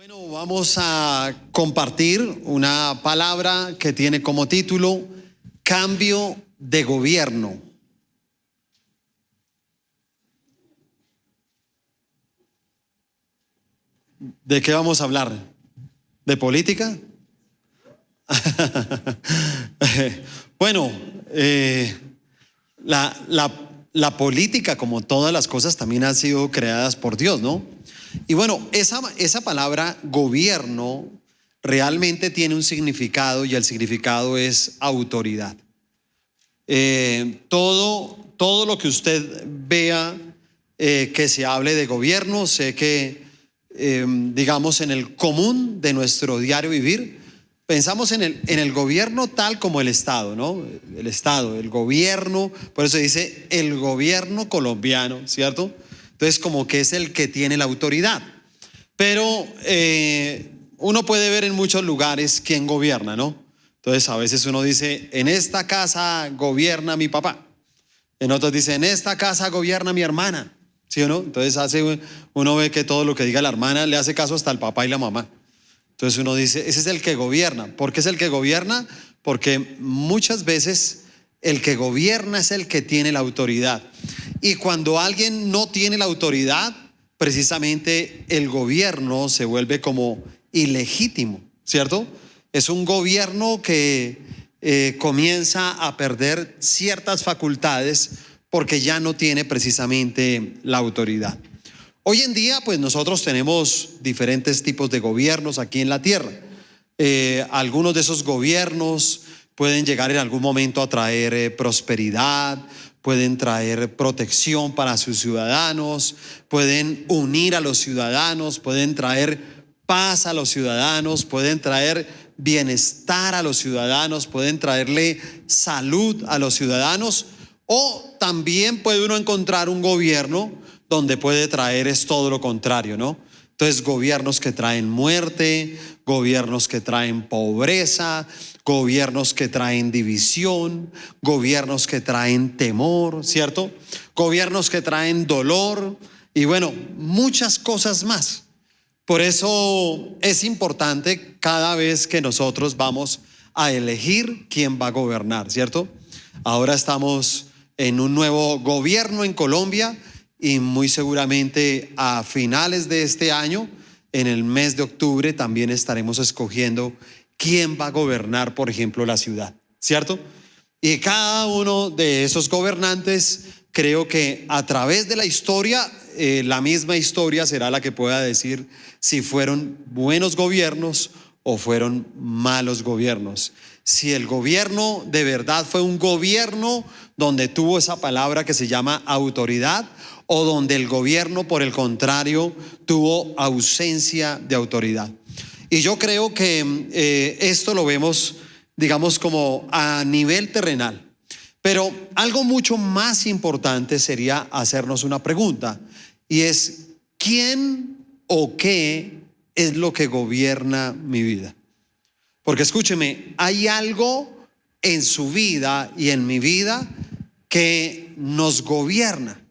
Bueno, vamos a compartir una palabra que tiene como título Cambio de gobierno. ¿De qué vamos a hablar? ¿De política? Bueno, la política, como todas las cosas, también han sido creadas por Dios, ¿no? Y bueno, esa palabra gobierno realmente tiene un significado, y el significado es autoridad. Todo lo que usted vea que se hable de gobierno, sé que digamos en el común de nuestro diario vivir, pensamos en el gobierno tal como el Estado, ¿no? El Estado, el gobierno, por eso dice el gobierno colombiano, ¿cierto? Entonces como que es el que tiene la autoridad. Pero uno puede ver en muchos lugares quién gobierna, ¿no? Entonces a veces uno dice, en esta casa gobierna mi papá. En otros dice, en esta casa gobierna mi hermana. ¿Sí o no? Entonces uno ve que todo lo que diga la hermana le hace caso hasta el papá y la mamá. Entonces uno dice, ese es el que gobierna. ¿Por qué es el que gobierna? Porque muchas veces el que gobierna es el que tiene la autoridad. Y cuando alguien no tiene la autoridad, precisamente el gobierno se vuelve como ilegítimo, ¿cierto? Es un gobierno que comienza a perder ciertas facultades porque ya no tiene precisamente la autoridad. Hoy en día, pues nosotros tenemos diferentes tipos de gobiernos aquí en la tierra. Algunos de esos gobiernos pueden llegar en algún momento a traer prosperidad, pueden traer protección para sus ciudadanos, pueden unir a los ciudadanos, pueden traer paz a los ciudadanos, pueden traer bienestar a los ciudadanos, pueden traerle salud a los ciudadanos. O también puede uno encontrar un gobierno donde puede traer es todo lo contrario, ¿no? Entonces gobiernos que traen muerte, gobiernos que traen pobreza, gobiernos que traen división, gobiernos que traen temor, ¿cierto? Gobiernos que traen dolor y bueno, muchas cosas más. Por eso es importante cada vez que nosotros vamos a elegir quién va a gobernar, ¿cierto? Ahora estamos en un nuevo gobierno en Colombia y muy seguramente a finales de este año, en el mes de octubre, también estaremos escogiendo quién va a gobernar, por ejemplo, la ciudad, ¿cierto? Y cada uno de esos gobernantes, creo que a través de la historia, la misma historia será la que pueda decir si fueron buenos gobiernos o fueron malos gobiernos. Si el gobierno de verdad fue un gobierno donde tuvo esa palabra que se llama autoridad, o donde el gobierno, por el contrario, tuvo ausencia de autoridad. Y yo creo que esto lo vemos, digamos, como a nivel terrenal. Pero algo mucho más importante sería hacernos una pregunta, y es, ¿quién o qué es lo que gobierna mi vida? Porque escúcheme, hay algo en su vida y en mi vida que nos gobierna.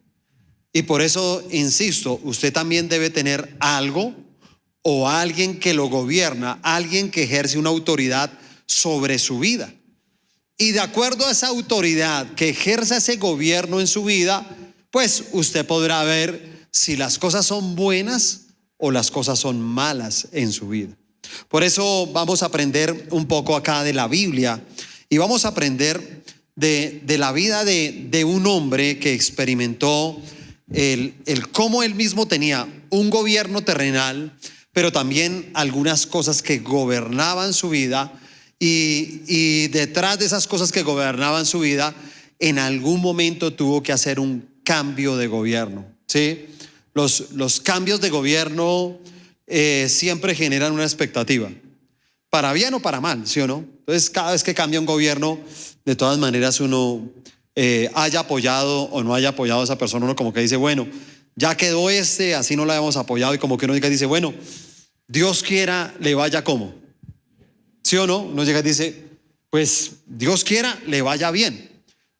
Y por eso, insisto, usted también debe tener algo o alguien que lo gobierna, alguien que ejerce una autoridad sobre su vida. Y de acuerdo a esa autoridad que ejerza ese gobierno en su vida, pues usted podrá ver si las cosas son buenas o las cosas son malas en su vida. Por eso vamos a aprender un poco acá de la Biblia y vamos a aprender de la vida de un hombre que experimentó el cómo él mismo tenía un gobierno terrenal, pero también algunas cosas que gobernaban su vida y detrás de esas cosas que gobernaban su vida, en algún momento tuvo que hacer un cambio de gobierno, ¿sí? Los cambios de gobierno siempre generan una expectativa, para bien o para mal, ¿sí o no? Entonces cada vez que cambia un gobierno, de todas maneras uno haya apoyado o no haya apoyado a esa persona, uno como que dice, bueno, ya quedó así no la habíamos apoyado, y como que uno dice, bueno, Dios quiera le vaya como, ¿sí o no? Uno llega y dice, pues Dios quiera le vaya bien.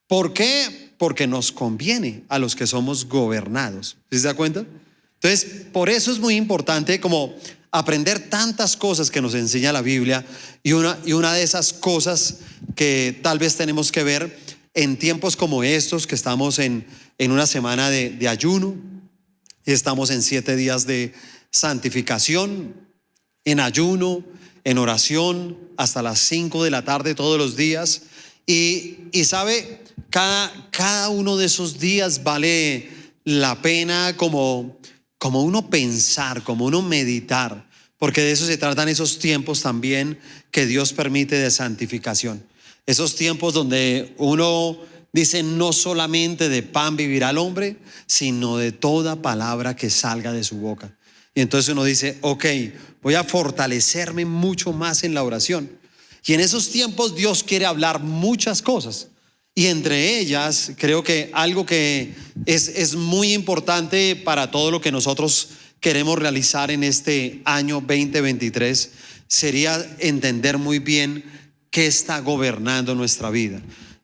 ¿Por qué? Porque nos conviene a los que somos gobernados. ¿Sí se da cuenta? Entonces, por eso es muy importante como aprender tantas cosas que nos enseña la Biblia, y una de esas cosas que tal vez tenemos que ver en tiempos como estos, que estamos en una semana de ayuno, y estamos en 7 días de santificación, en ayuno, en oración, hasta las 5 de la tarde todos los días. Y sabe, cada uno de esos días vale la pena como uno pensar, como uno meditar, porque de eso se tratan esos tiempos también que Dios permite de santificación. Esos tiempos donde uno dice: no solamente de pan vivirá el hombre, sino de toda palabra que salga de su boca. Y entonces uno dice: ok, voy a fortalecerme mucho más en la oración. Y en esos tiempos Dios quiere hablar muchas cosas. Y entre ellas, creo que algo que es muy importante para todo lo que nosotros queremos realizar en este año 2023 sería entender muy bien qué está gobernando nuestra vida,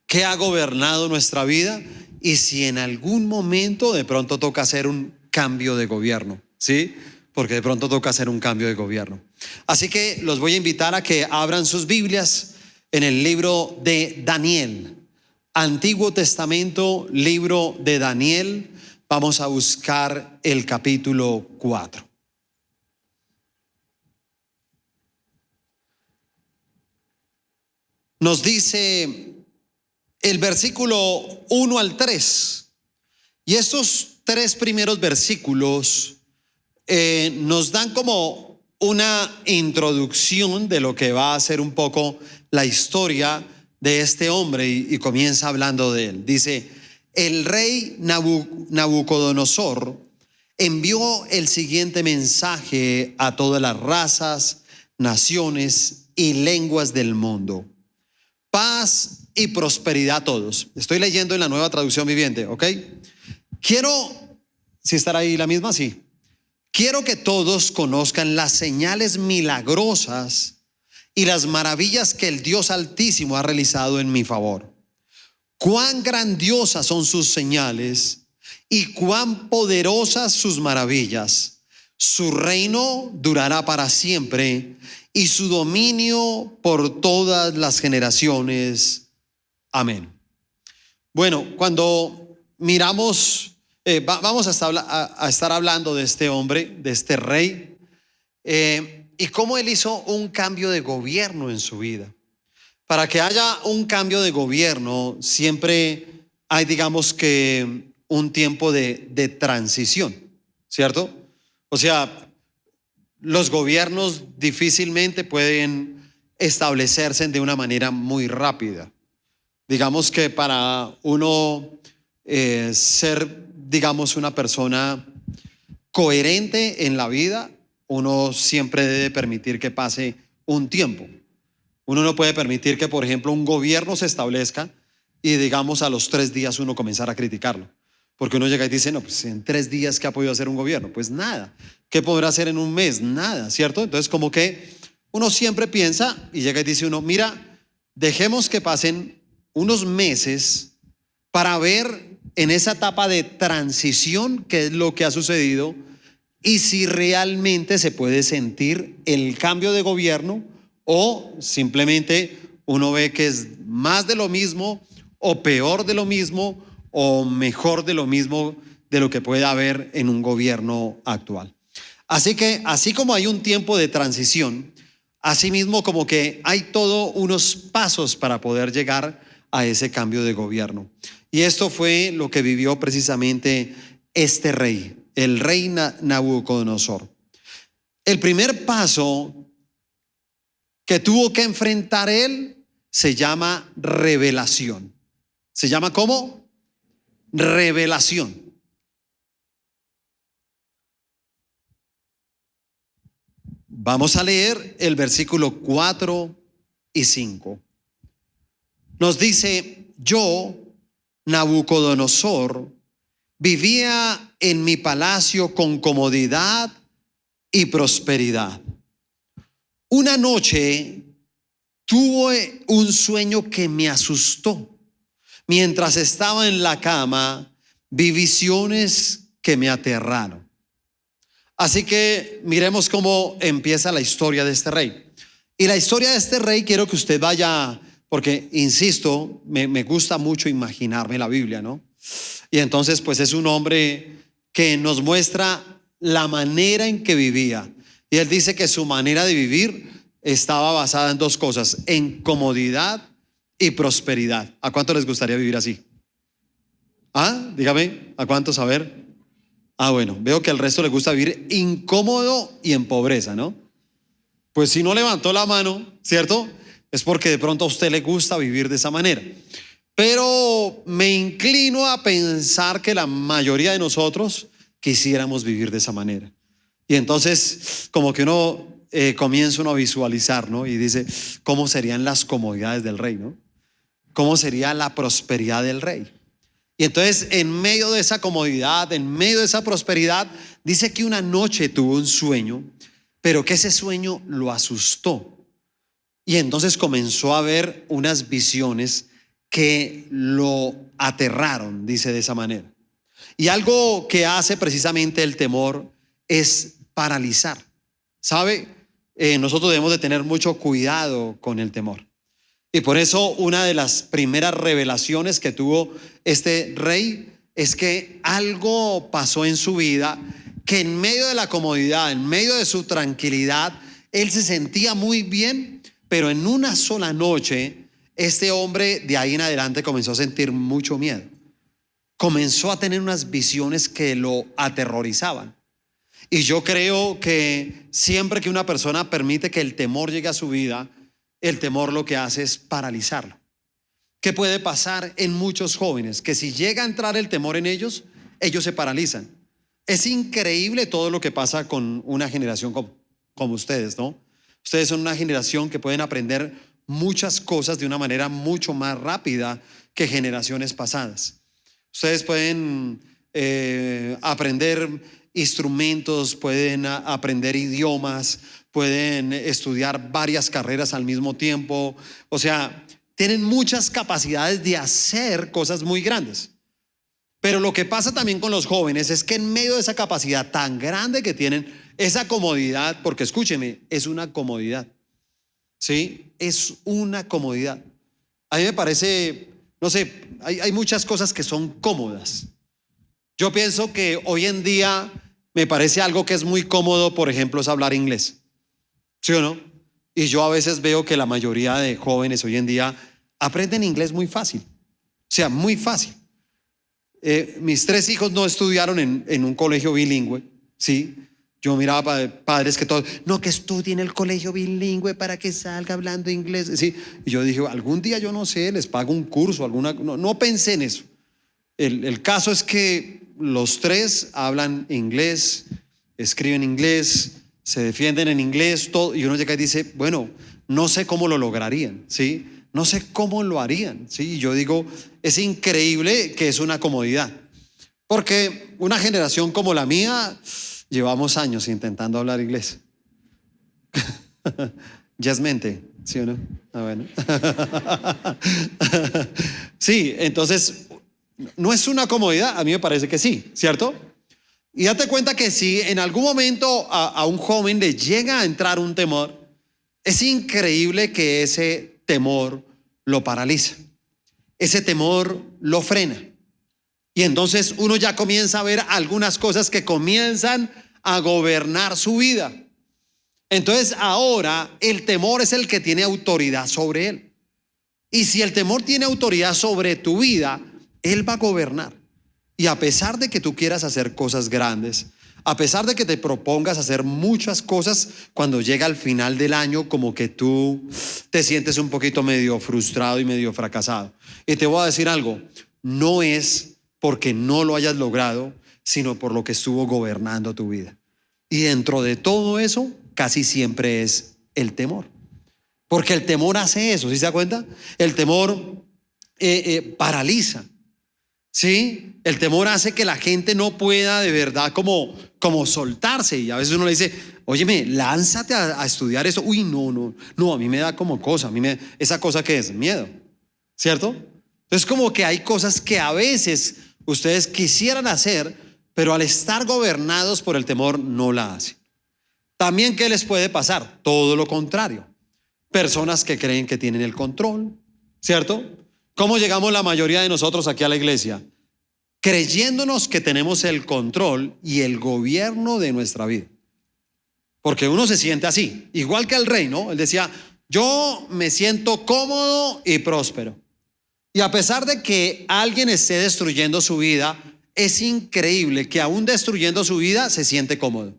qué ha gobernado nuestra vida, y si en algún momento de pronto toca hacer un cambio de gobierno, ¿sí? Porque de pronto toca hacer un cambio de gobierno. Así que los voy a invitar a que abran sus Biblias en el libro de Daniel, Antiguo Testamento, libro de Daniel. Vamos a buscar el capítulo 4. Nos dice el versículo 1 al 3. Y estos 3 primeros versículos nos dan como una introducción de lo que va a ser un poco la historia de este hombre, y comienza hablando de él. Dice: el rey Nabucodonosor envió el siguiente mensaje a todas las razas, naciones y lenguas del mundo: paz y prosperidad a todos. Estoy leyendo en la Nueva Traducción Viviente, ¿ok? Si estará ahí la misma, sí. Quiero que todos conozcan las señales milagrosas y las maravillas que el Dios Altísimo ha realizado en mi favor. Cuán grandiosas son sus señales y cuán poderosas sus maravillas. Su reino durará para siempre y su dominio por todas las generaciones. Amén. Bueno, cuando miramos, vamos a estar hablando de este hombre, de este rey, y cómo él hizo un cambio de gobierno en su vida. Para que haya un cambio de gobierno, siempre hay, digamos que, un tiempo de transición, ¿cierto? O sea, los gobiernos difícilmente pueden establecerse de una manera muy rápida. Digamos que para uno ser, digamos, una persona coherente en la vida, uno siempre debe permitir que pase un tiempo. Uno no puede permitir que, por ejemplo, un gobierno se establezca y, digamos, a los 3 días uno comenzara a criticarlo. Porque uno llega y dice: no, pues en 3 días, ¿qué ha podido hacer un gobierno? Pues nada. ¿Qué podrá hacer en un mes? Nada, ¿cierto? Entonces, como que uno siempre piensa y llega y dice uno: mira, dejemos que pasen unos meses para ver en esa etapa de transición qué es lo que ha sucedido y si realmente se puede sentir el cambio de gobierno, o simplemente uno ve que es más de lo mismo, o peor de lo mismo, o mejor de lo mismo de lo que puede haber en un gobierno actual. Así que, así como hay un tiempo de transición, asimismo como que hay todos unos pasos para poder llegar a ese cambio de gobierno. Y esto fue lo que vivió precisamente este rey, el rey Nabucodonosor. El primer paso que tuvo que enfrentar él se llama revelación. ¿Se llama cómo? Revelación. Vamos a leer el versículo 4 y 5. Nos dice: yo, Nabucodonosor, vivía en mi palacio con comodidad y prosperidad. Una noche tuve un sueño que me asustó. Mientras estaba en la cama, vi visiones que me aterraron. Así que miremos cómo empieza la historia de este rey. Y la historia de este rey quiero que usted vaya, porque insisto, me gusta mucho imaginarme la Biblia, ¿no? Y entonces pues es un hombre que nos muestra la manera en que vivía. Y él dice que su manera de vivir estaba basada en dos cosas: en comodidad y prosperidad. ¿A cuánto les gustaría vivir así? Dígame, ¿a cuántos? A ver. Bueno, veo que al resto le gusta vivir incómodo y en pobreza, ¿no? Pues si no levantó la mano, ¿cierto? Es porque de pronto a usted le gusta vivir de esa manera. Pero me inclino a pensar que la mayoría de nosotros quisiéramos vivir de esa manera. Y entonces como que uno comienza a visualizar, ¿no? Y dice, ¿cómo serían las comodidades del rey, ¿no? ¿Cómo sería la prosperidad del rey? Y entonces en medio de esa comodidad, en medio de esa prosperidad, dice que una noche tuvo un sueño, pero que ese sueño lo asustó. Y entonces comenzó a ver unas visiones que lo aterraron, dice de esa manera. Y algo que hace precisamente el temor es paralizar. ¿Sabe? Nosotros debemos de tener mucho cuidado con el temor. Y por eso una de las primeras revelaciones que tuvo este rey es que algo pasó en su vida, que en medio de la comodidad, en medio de su tranquilidad, él se sentía muy bien, pero en una sola noche este hombre de ahí en adelante comenzó a sentir mucho miedo. Comenzó a tener unas visiones que lo aterrorizaban. Y yo creo que siempre que una persona permite que el temor llegue a su vida, el temor lo que hace es paralizarlo. ¿Qué puede pasar en muchos jóvenes? Que si llega a entrar el temor en ellos, ellos se paralizan. Es increíble todo lo que pasa con una generación como ustedes, ¿no? Ustedes son una generación que pueden aprender muchas cosas de una manera mucho más rápida que generaciones pasadas. Ustedes pueden aprender instrumentos, pueden aprender idiomas, pueden estudiar varias carreras al mismo tiempo. O sea, tienen muchas capacidades de hacer cosas muy grandes. Pero lo que pasa también con los jóvenes es que en medio de esa capacidad tan grande que tienen, esa comodidad, porque escúcheme, es una comodidad. ¿Sí? Es una comodidad. A mí me parece, no sé, hay muchas cosas que son cómodas. Yo pienso que hoy en día me parece algo que es muy cómodo, por ejemplo, es hablar inglés. ¿Sí o no? Y yo a veces veo que la mayoría de jóvenes hoy en día aprenden inglés muy fácil. O sea, muy fácil. Mis 3 hijos no estudiaron en un colegio bilingüe, ¿sí? Yo miraba padres que todos, no, que estudien el colegio bilingüe para que salga hablando inglés, ¿sí? Y yo dije, algún día yo no sé, les pago un curso, no pensé en eso. El caso es que los 3 hablan inglés, escriben inglés, se defienden en inglés, todo, y uno llega y dice, bueno, no sé cómo lo lograrían, ¿sí? No sé cómo lo harían, ¿sí? Y yo digo, es increíble que es una comodidad, porque una generación como la mía, llevamos años intentando hablar inglés. Ya es mente, ¿sí o no? Bueno. Sí, entonces, no es una comodidad, a mí me parece que sí, ¿cierto? Y date cuenta que si en algún momento a un joven le llega a entrar un temor, es increíble que ese temor lo paraliza. Ese temor lo frena. Y entonces uno ya comienza a ver algunas cosas que comienzan a gobernar su vida. Entonces ahora el temor es el que tiene autoridad sobre él. Y si el temor tiene autoridad sobre tu vida, él va a gobernar. Y a pesar de que tú quieras hacer cosas grandes, a pesar de que te propongas hacer muchas cosas, cuando llega al final del año como que tú te sientes un poquito medio frustrado y medio fracasado. Y te voy a decir algo, no es porque no lo hayas logrado, sino por lo que estuvo gobernando tu vida. Y dentro de todo eso, casi siempre es el temor. Porque el temor hace eso, ¿sí se da cuenta? El temor paraliza. ¿Sí? El temor hace que la gente no pueda de verdad como soltarse. Y a veces uno le dice, óyeme, lánzate a estudiar eso. Uy, no, a mí me da como cosa. ¿Esa cosa qué es? Miedo, ¿cierto? Entonces como que hay cosas que a veces ustedes quisieran hacer, pero al estar gobernados por el temor no la hacen. También, ¿qué les puede pasar? Todo lo contrario. Personas que creen que tienen el control, ¿cierto? ¿Cómo llegamos la mayoría de nosotros aquí a la iglesia? Creyéndonos que tenemos el control y el gobierno de nuestra vida. Porque uno se siente así, igual que el rey, ¿no? Él decía, yo me siento cómodo y próspero. Y a pesar de que alguien esté destruyendo su vida, es increíble que aún destruyendo su vida se siente cómodo.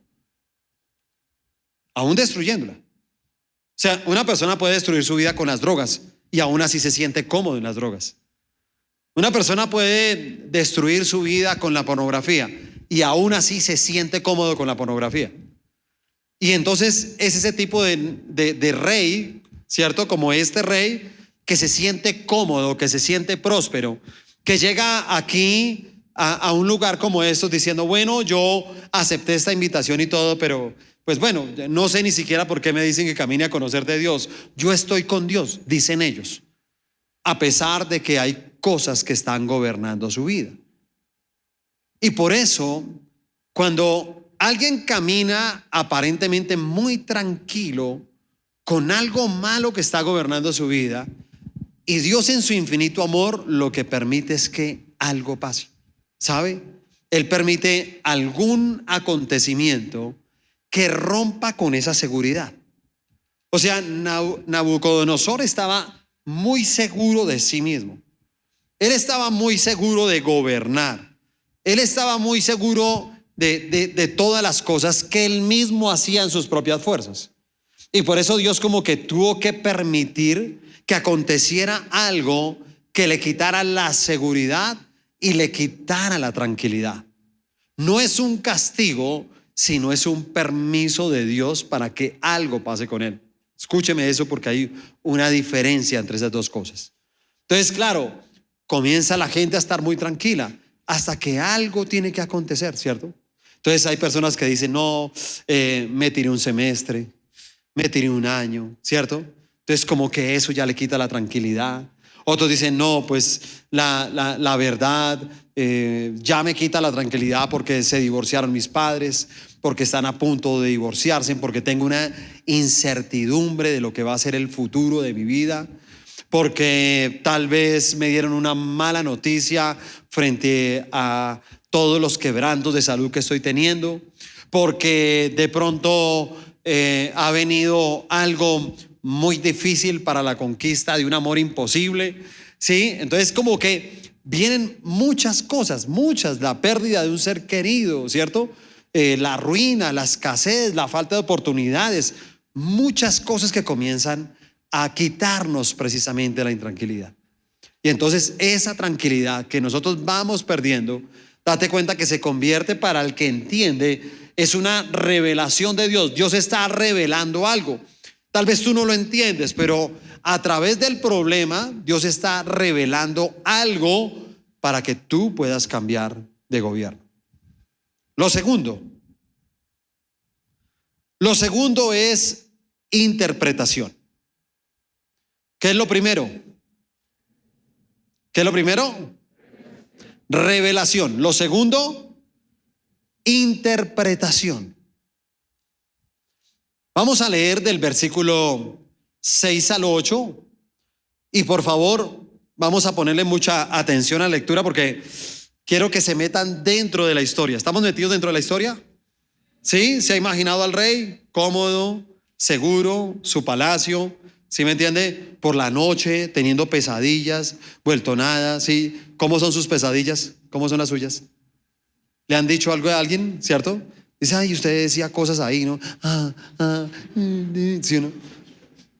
Aún destruyéndola. O sea, una persona puede destruir su vida con las drogas y aún así se siente cómodo en las drogas. Una persona puede destruir su vida con la pornografía y aún así se siente cómodo con la pornografía. Y entonces es ese tipo de rey, ¿cierto? Como este rey que se siente cómodo, que se siente próspero, que llega aquí a un lugar como estos diciendo, bueno, yo acepté esta invitación y todo, pero pues bueno, no sé ni siquiera por qué me dicen que camine a conocer de Dios. Yo estoy con Dios, dicen ellos, a pesar de que hay cosas que están gobernando su vida. Y por eso, cuando alguien camina aparentemente muy tranquilo con algo malo que está gobernando su vida, y Dios en su infinito amor lo que permite es que algo pase, ¿sabe? Él permite algún acontecimiento que rompa con esa seguridad. O sea, Nabucodonosor estaba muy seguro de sí mismo. Él estaba muy seguro de gobernar. Él estaba muy seguro de todas las cosas que él mismo hacía en sus propias fuerzas. Y por eso Dios como que tuvo que permitir que aconteciera algo que le quitara la seguridad y le quitara la tranquilidad. No es un castigo, sino es un permiso de Dios para que algo pase con él. Escúcheme eso porque hay una diferencia entre esas dos cosas. Entonces, claro, comienza la gente a estar muy tranquila hasta que algo tiene que acontecer, ¿cierto? Entonces hay personas que dicen, no, me tiré un semestre, me tiré un año, ¿cierto? Entonces como que eso ya le quita la tranquilidad. Otros dicen, no, pues la verdad ya me quita la tranquilidad porque se divorciaron mis padres, porque están a punto de divorciarse, porque tengo una incertidumbre de lo que va a ser el futuro de mi vida, porque tal vez me dieron una mala noticia frente a todos los quebrantos de salud que estoy teniendo, porque de pronto ha venido algo muy difícil para la conquista de un amor imposible, ¿sí? Entonces como que vienen muchas cosas, la pérdida de un ser querido, ¿cierto? La ruina, la escasez, la falta de oportunidades, muchas cosas que comienzan a quitarnos precisamente la intranquilidad. Y entonces esa tranquilidad que nosotros vamos perdiendo, date cuenta que se convierte, para el que entiende, es una revelación de Dios. Dios está revelando algo. Tal vez tú no lo entiendes, pero a través del problema Dios está revelando algo para que tú puedas cambiar de gobierno. Lo segundo es interpretación. ¿Qué es lo primero? ¿Qué es lo primero? Revelación. Lo segundo, interpretación. Vamos a leer del versículo 6 al 8 y por favor vamos a ponerle mucha atención a la lectura porque quiero que se metan dentro de la historia. ¿Estamos metidos dentro de la historia? ¿Sí? ¿Se ha imaginado al rey cómodo, seguro, su palacio? ¿Sí me entiende? Por la noche, teniendo pesadillas, vuelto nada, ¿sí? ¿Cómo son sus pesadillas? ¿Cómo son las suyas? ¿Le han dicho algo a alguien, cierto? Dice, ay, usted decía cosas ahí, ¿no? ¿Sí o no?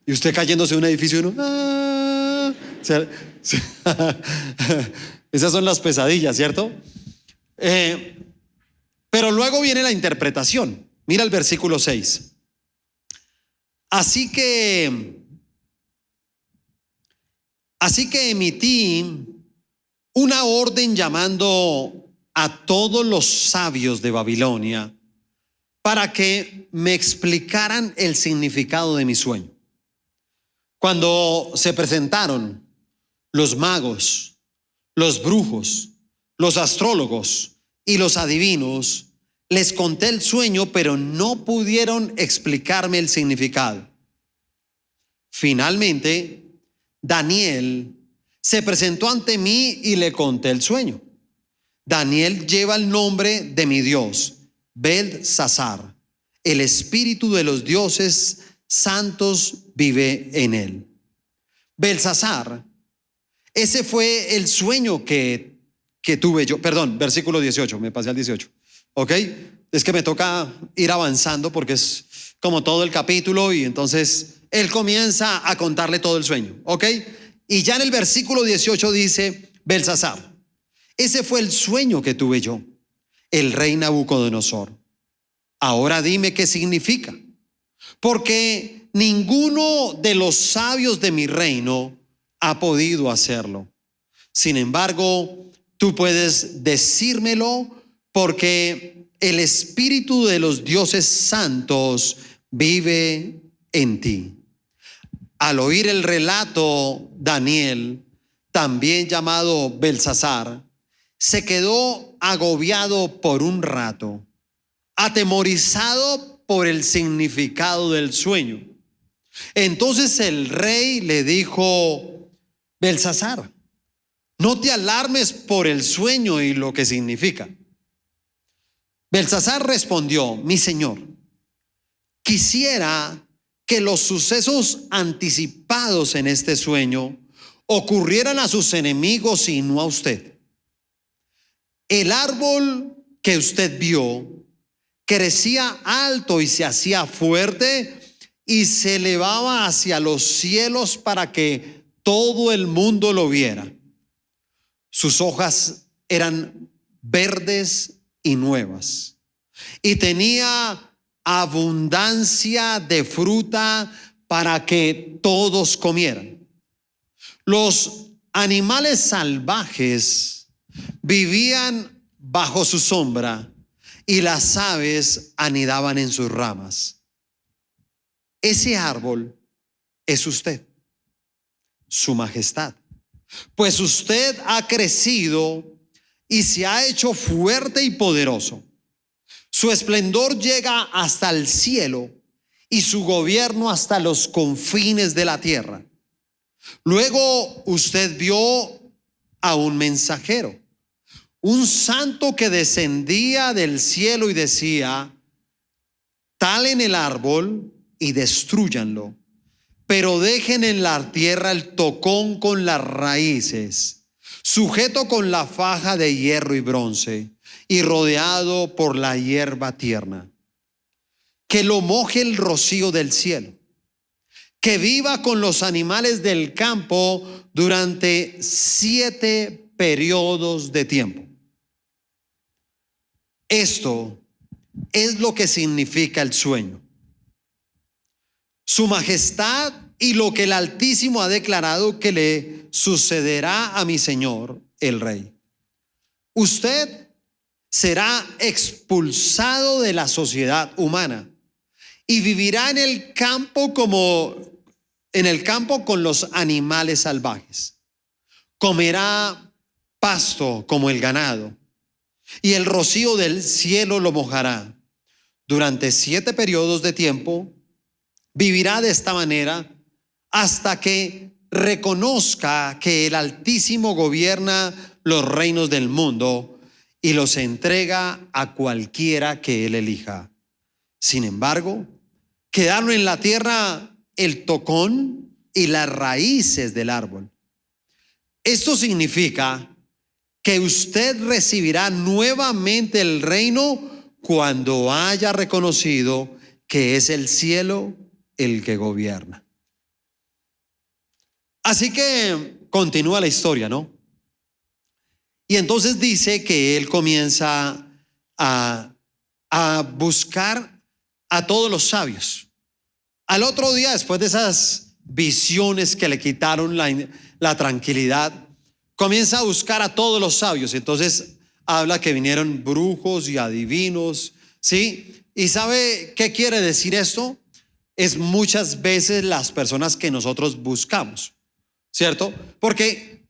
Y usted cayéndose de un edificio, ¿no? O sea, esas son las pesadillas, ¿cierto? Pero luego viene la interpretación. Mira el versículo 6. Así que emití una orden llamando a todos los sabios de Babilonia para que me explicaran el significado de mi sueño. Cuando se presentaron los magos, los brujos, los astrólogos y los adivinos, les conté el sueño, pero no pudieron explicarme el significado. Finalmente, Daniel se presentó ante mí y le conté el sueño. Daniel lleva el nombre de mi Dios, Belsasar. El espíritu de los dioses santos vive en él. Belsasar, ese fue el sueño que tuve yo. Perdón, versículo 18, me pasé al 18. ¿Ok? Es que me toca ir avanzando porque es como todo el capítulo y entonces él comienza a contarle todo el sueño. ¿Ok? Y ya en el versículo 18 dice, Belsasar, ese fue el sueño que tuve yo, el rey Nabucodonosor. Ahora dime qué significa, porque ninguno de los sabios de mi reino ha podido hacerlo. Sin embargo, tú puedes decírmelo porque el espíritu de los dioses santos vive en ti. Al oír el relato, Daniel, también llamado Belsasar, se quedó agobiado por un rato, atemorizado por el significado del sueño. Entonces el rey le dijo, Belsasar, no te alarmes por el sueño y lo que significa. Belsasar respondió, mi señor, quisiera que los sucesos anticipados en este sueño ocurrieran a sus enemigos y no a usted. El árbol que usted vio crecía alto y se hacía fuerte y se elevaba hacia los cielos para que todo el mundo lo viera. Sus hojas eran verdes y nuevas y tenía abundancia de fruta para que todos comieran. Los animales salvajes vivían bajo su sombra y las aves anidaban en sus ramas. Ese árbol es usted, su majestad, pues usted ha crecido y se ha hecho fuerte y poderoso. Su esplendor llega hasta el cielo y su gobierno hasta los confines de la tierra. Luego usted vio a un mensajero, un santo que descendía del cielo y decía, talen el árbol y destrúyanlo, pero dejen en la tierra el tocón con las raíces, sujeto con la faja de hierro y bronce y rodeado por la hierba tierna. Que lo moje el rocío del cielo, que viva con los animales del campo durante 7 periodos de tiempo. Esto es lo que significa el sueño. Su majestad y lo que el Altísimo ha declarado que le sucederá a mi señor, el rey. Usted será expulsado de la sociedad humana y vivirá en el campo con los animales salvajes. Comerá pasto como el ganado y el rocío del cielo lo mojará. Durante 7 periodos de tiempo vivirá de esta manera hasta que reconozca que el Altísimo gobierna los reinos del mundo y los entrega a cualquiera que él elija. Sin embargo, quedaron en la tierra el tocón y las raíces del árbol. Esto significa que usted recibirá nuevamente el reino cuando haya reconocido que es el cielo el que gobierna. Así que continúa la historia, ¿no? Y entonces dice que él comienza a buscar a todos los sabios. Al otro día, después de esas visiones que le quitaron la tranquilidad, comienza a buscar a todos los sabios. Entonces habla que vinieron brujos y adivinos, ¿sí? ¿Y sabe qué quiere decir esto? Es muchas veces las personas que nosotros buscamos, ¿cierto? Porque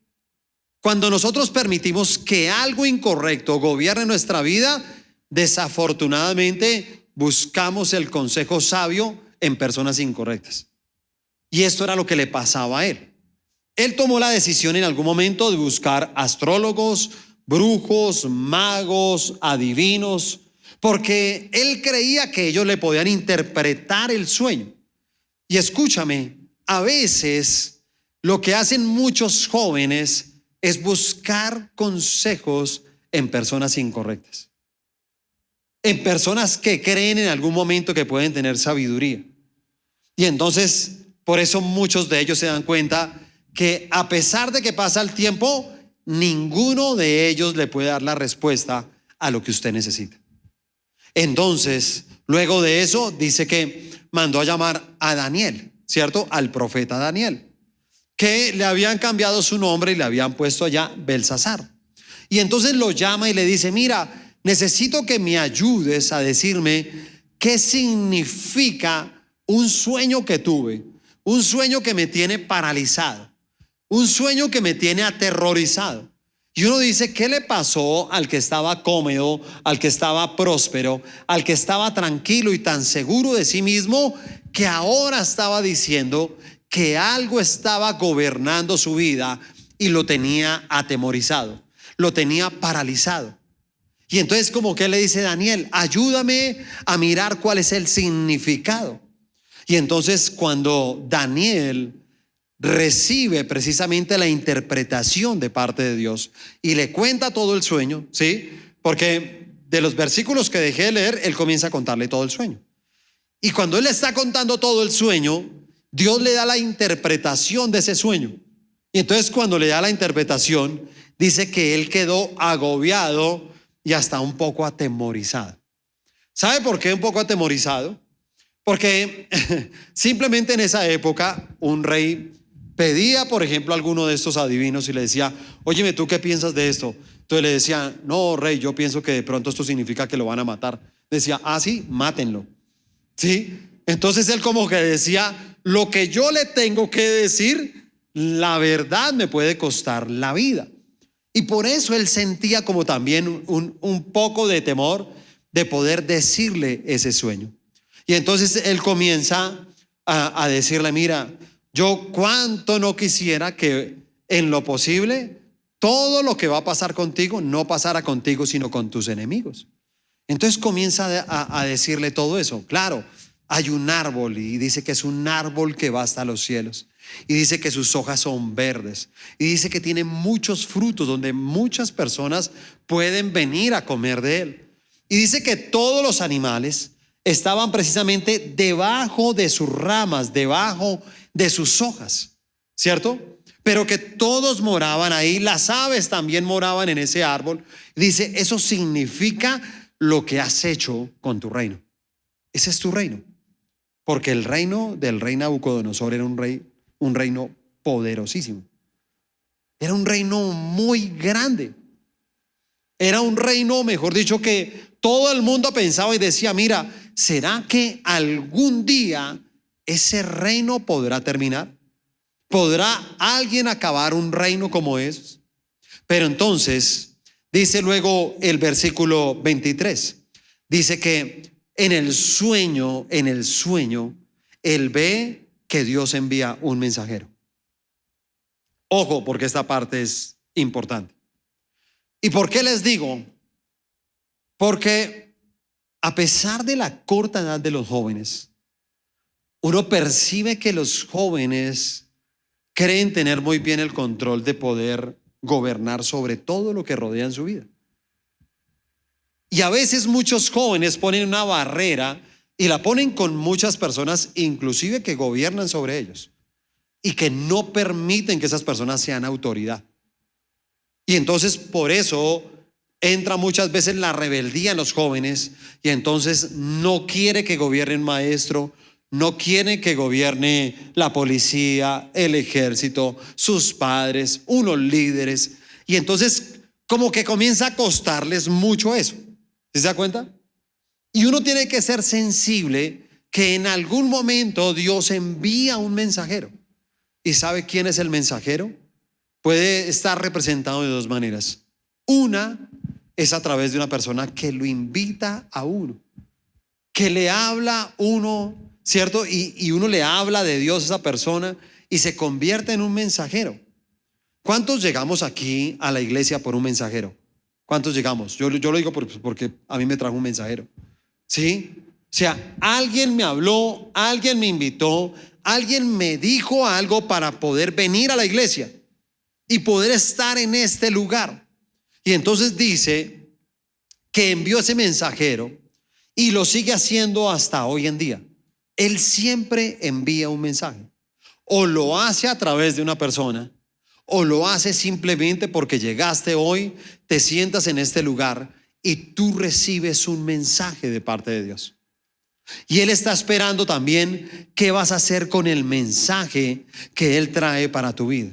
Cuando nosotros permitimos que algo incorrecto gobierne nuestra vida, desafortunadamente buscamos el consejo sabio en personas incorrectas. Y esto era lo que le pasaba a él. Él tomó la decisión en algún momento de buscar astrólogos, brujos, magos, adivinos, porque él creía que ellos le podían interpretar el sueño. Y escúchame, a veces lo que hacen muchos jóvenes es buscar consejos en personas incorrectas, en personas que creen en algún momento que pueden tener sabiduría. Y entonces, por eso muchos de ellos se dan cuenta que a pesar de que pasa el tiempo, ninguno de ellos le puede dar la respuesta a lo que usted necesita. Entonces, luego de eso, dice que mandó a llamar a Daniel, ¿cierto? Al profeta Daniel, que le habían cambiado su nombre y le habían puesto allá Belsasar. Y entonces lo llama y le dice: mira, necesito que me ayudes a decirme qué significa un sueño que tuve, un sueño que me tiene paralizado, un sueño que me tiene aterrorizado. Y uno dice: ¿qué le pasó al que estaba cómodo, al que estaba próspero, al que estaba tranquilo y tan seguro de sí mismo, que ahora estaba diciendo que algo estaba gobernando su vida y lo tenía atemorizado, lo tenía paralizado? Y entonces, como que le dice: Daniel, ayúdame a mirar cuál es el significado. Y entonces, cuando Daniel recibe precisamente la interpretación de parte de Dios y le cuenta todo el sueño, ¿sí? Porque de los versículos que dejé de leer, él comienza a contarle todo el sueño. Y cuando él le está contando todo el sueño, Dios le da la interpretación de ese sueño. Y entonces, cuando le da la interpretación, dice que él quedó agobiado y hasta un poco atemorizado. ¿Sabe por qué un poco atemorizado? Porque simplemente en esa época un rey pedía, por ejemplo, a alguno de estos adivinos y le decía: óyeme, ¿tú qué piensas de esto? Entonces le decía: no, rey, yo pienso que de pronto esto significa que lo van a matar. Decía: ah, sí, mátenlo. ¿Sí? Entonces él como que decía: lo que yo le tengo que decir, la verdad me puede costar la vida. Y por eso él sentía como también un poco de temor de poder decirle ese sueño. Y entonces él comienza a decirle: mira, yo cuánto no quisiera que en lo posible todo lo que va a pasar contigo no pasara contigo, sino con tus enemigos. Entonces comienza a decirle todo eso. Claro, hay un árbol y dice que es un árbol que va hasta los cielos. Y dice que sus hojas son verdes. Y dice que tiene muchos frutos donde muchas personas pueden venir a comer de él. Y dice que todos los animales estaban precisamente debajo de sus ramas, debajo de sus hojas, ¿cierto? Pero que todos moraban ahí, las aves también moraban en ese árbol. Dice: eso significa lo que has hecho con tu reino. Ese es tu reino. Porque el reino del rey Nabucodonosor era un reino poderosísimo. Era un reino muy grande. Era un reino, mejor dicho, que todo el mundo pensaba y decía: mira, ¿será que algún día ese reino podrá terminar? ¿Podrá alguien acabar un reino como ese? Pero entonces, dice luego el versículo 23, dice que en el sueño, él ve que Dios envía un mensajero. Ojo, porque esta parte es importante. ¿Y por qué les digo? Porque a pesar de la corta edad de los jóvenes, uno percibe que los jóvenes creen tener muy bien el control de poder gobernar sobre todo lo que rodea en su vida. Y a veces muchos jóvenes ponen una barrera y la ponen con muchas personas, inclusive que gobiernan sobre ellos, y que no permiten que esas personas sean autoridad. Y entonces por eso entra muchas veces la rebeldía en los jóvenes, y entonces no quiere que gobierne un maestro, no quiere que gobierne la policía, el ejército, sus padres, unos líderes. Y entonces como que comienza a costarles mucho eso. ¿Sí se da cuenta? Y uno tiene que ser sensible que en algún momento Dios envía un mensajero. ¿Y sabe quién es el mensajero? puede estar representado de dos maneras. Una es a través de una persona que lo invita a uno, que le habla a uno, ¿cierto? Y uno le habla de Dios a esa persona y se convierte en un mensajero. ¿Cuántos llegamos aquí a la iglesia por un mensajero? ¿Cuántos llegamos? Yo lo digo porque a mí me trajo un mensajero. ¿Sí? O sea, alguien me habló, alguien me invitó, alguien me dijo algo para poder venir a la iglesia y poder estar en este lugar. Y entonces dice que envió ese mensajero y lo sigue haciendo hasta hoy en día. Él siempre envía un mensaje. O lo hace a través de una persona, o lo hace simplemente porque llegaste hoy, te sientas en este lugar y tú recibes un mensaje de parte de Dios. Y Él está esperando también qué vas a hacer con el mensaje que Él trae para tu vida.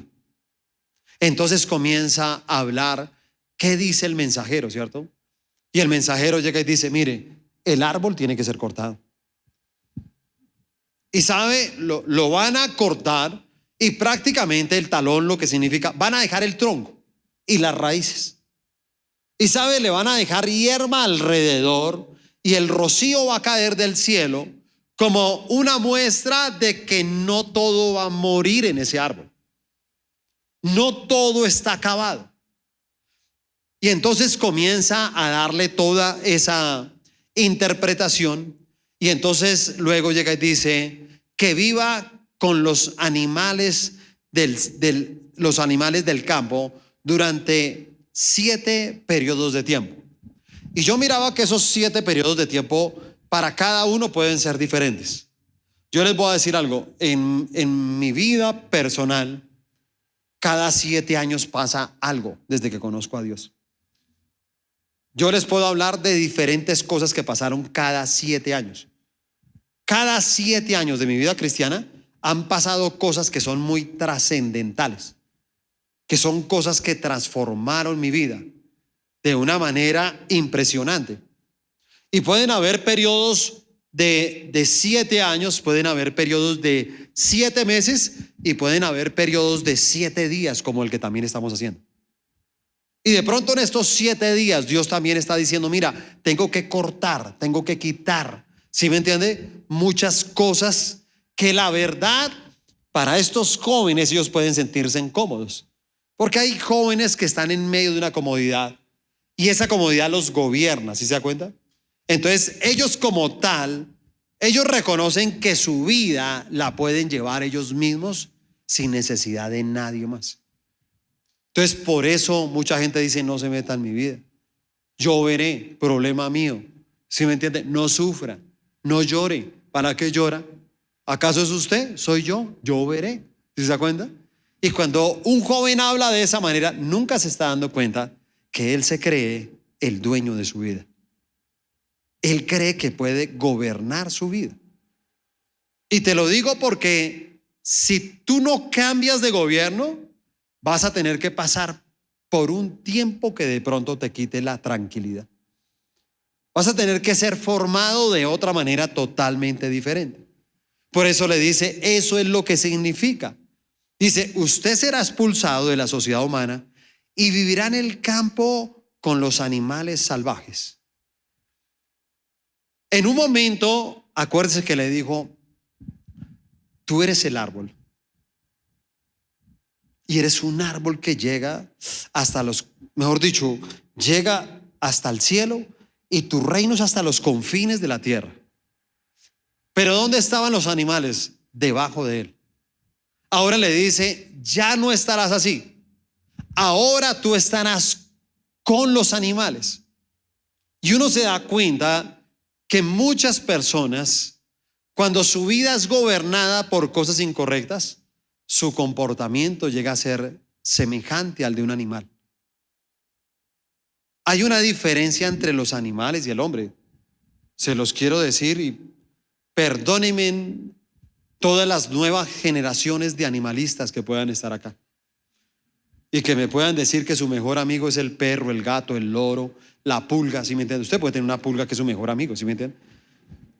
Entonces comienza a hablar qué dice el mensajero, ¿cierto? Y el mensajero llega y dice, mire, el árbol tiene que ser cortado. Y sabe, lo van a cortar y prácticamente el talón lo que significa, van a dejar el tronco y las raíces. Y sabe, le van a dejar hierba alrededor y el rocío va a caer del cielo como una muestra de que no todo va a morir en ese árbol. No todo está acabado. Y entonces comienza a darle toda esa interpretación y entonces luego llega y dice que viva con los animales los animales del campo durante 7 periodos de tiempo. Y yo miraba que esos 7 periodos de tiempo para cada uno pueden ser diferentes. Yo les voy a decir algo, en mi vida personal, cada 7 años pasa algo desde que conozco a Dios. Yo les puedo hablar de diferentes cosas que pasaron cada 7 años. Cada 7 años de mi vida cristiana han pasado cosas que son muy trascendentales, que son cosas que transformaron mi vida de una manera impresionante. Y pueden haber periodos de 7 años, pueden haber periodos de 7 meses y pueden haber periodos de 7 días como el que también estamos haciendo. Y de pronto en estos 7 días Dios también está diciendo, mira, tengo que cortar, tengo que quitar, ¿sí me entiende? Muchas cosas que la verdad para estos jóvenes ellos pueden sentirse incómodos. Porque hay jóvenes que están en medio de una comodidad y esa comodidad los gobierna, ¿sí se da cuenta? Entonces ellos como tal, ellos reconocen que su vida la pueden llevar ellos mismos sin necesidad de nadie más. Entonces por eso mucha gente dice no se meta en mi vida. Yo veré, problema mío. ¿Sí me entiende? No sufra, no llore. ¿Para qué llora? ¿Acaso es usted? Soy yo veré. ¿Sí se da cuenta? Y cuando un joven habla de esa manera, nunca se está dando cuenta que él se cree el dueño de su vida. Él cree que puede gobernar su vida. Y te lo digo porque si tú no cambias de gobierno, vas a tener que pasar por un tiempo que de pronto te quite la tranquilidad. Vas a tener que ser formado de otra manera totalmente diferente. Por eso le dice, eso es lo que significa. Dice, usted será expulsado de la sociedad humana y vivirá en el campo con los animales salvajes. En un momento, acuérdese que le dijo, tú eres el árbol. Y eres un árbol que llega hasta mejor dicho, llega hasta el cielo y tu reino es hasta los confines de la tierra. Pero ¿dónde estaban los animales? Debajo de él. Ahora le dice, ya no estarás así. Ahora tú estarás con los animales. Y uno se da cuenta que muchas personas, cuando su vida es gobernada por cosas incorrectas, su comportamiento llega a ser semejante al de un animal. Hay una diferencia entre los animales y el hombre. Se los quiero decir y perdónenme todas las nuevas generaciones de animalistas que puedan estar acá y que me puedan decir que su mejor amigo es el perro, el gato, el loro, la pulga, ¿sí me entiende? Usted puede tener una pulga que es su mejor amigo, ¿sí me entiende?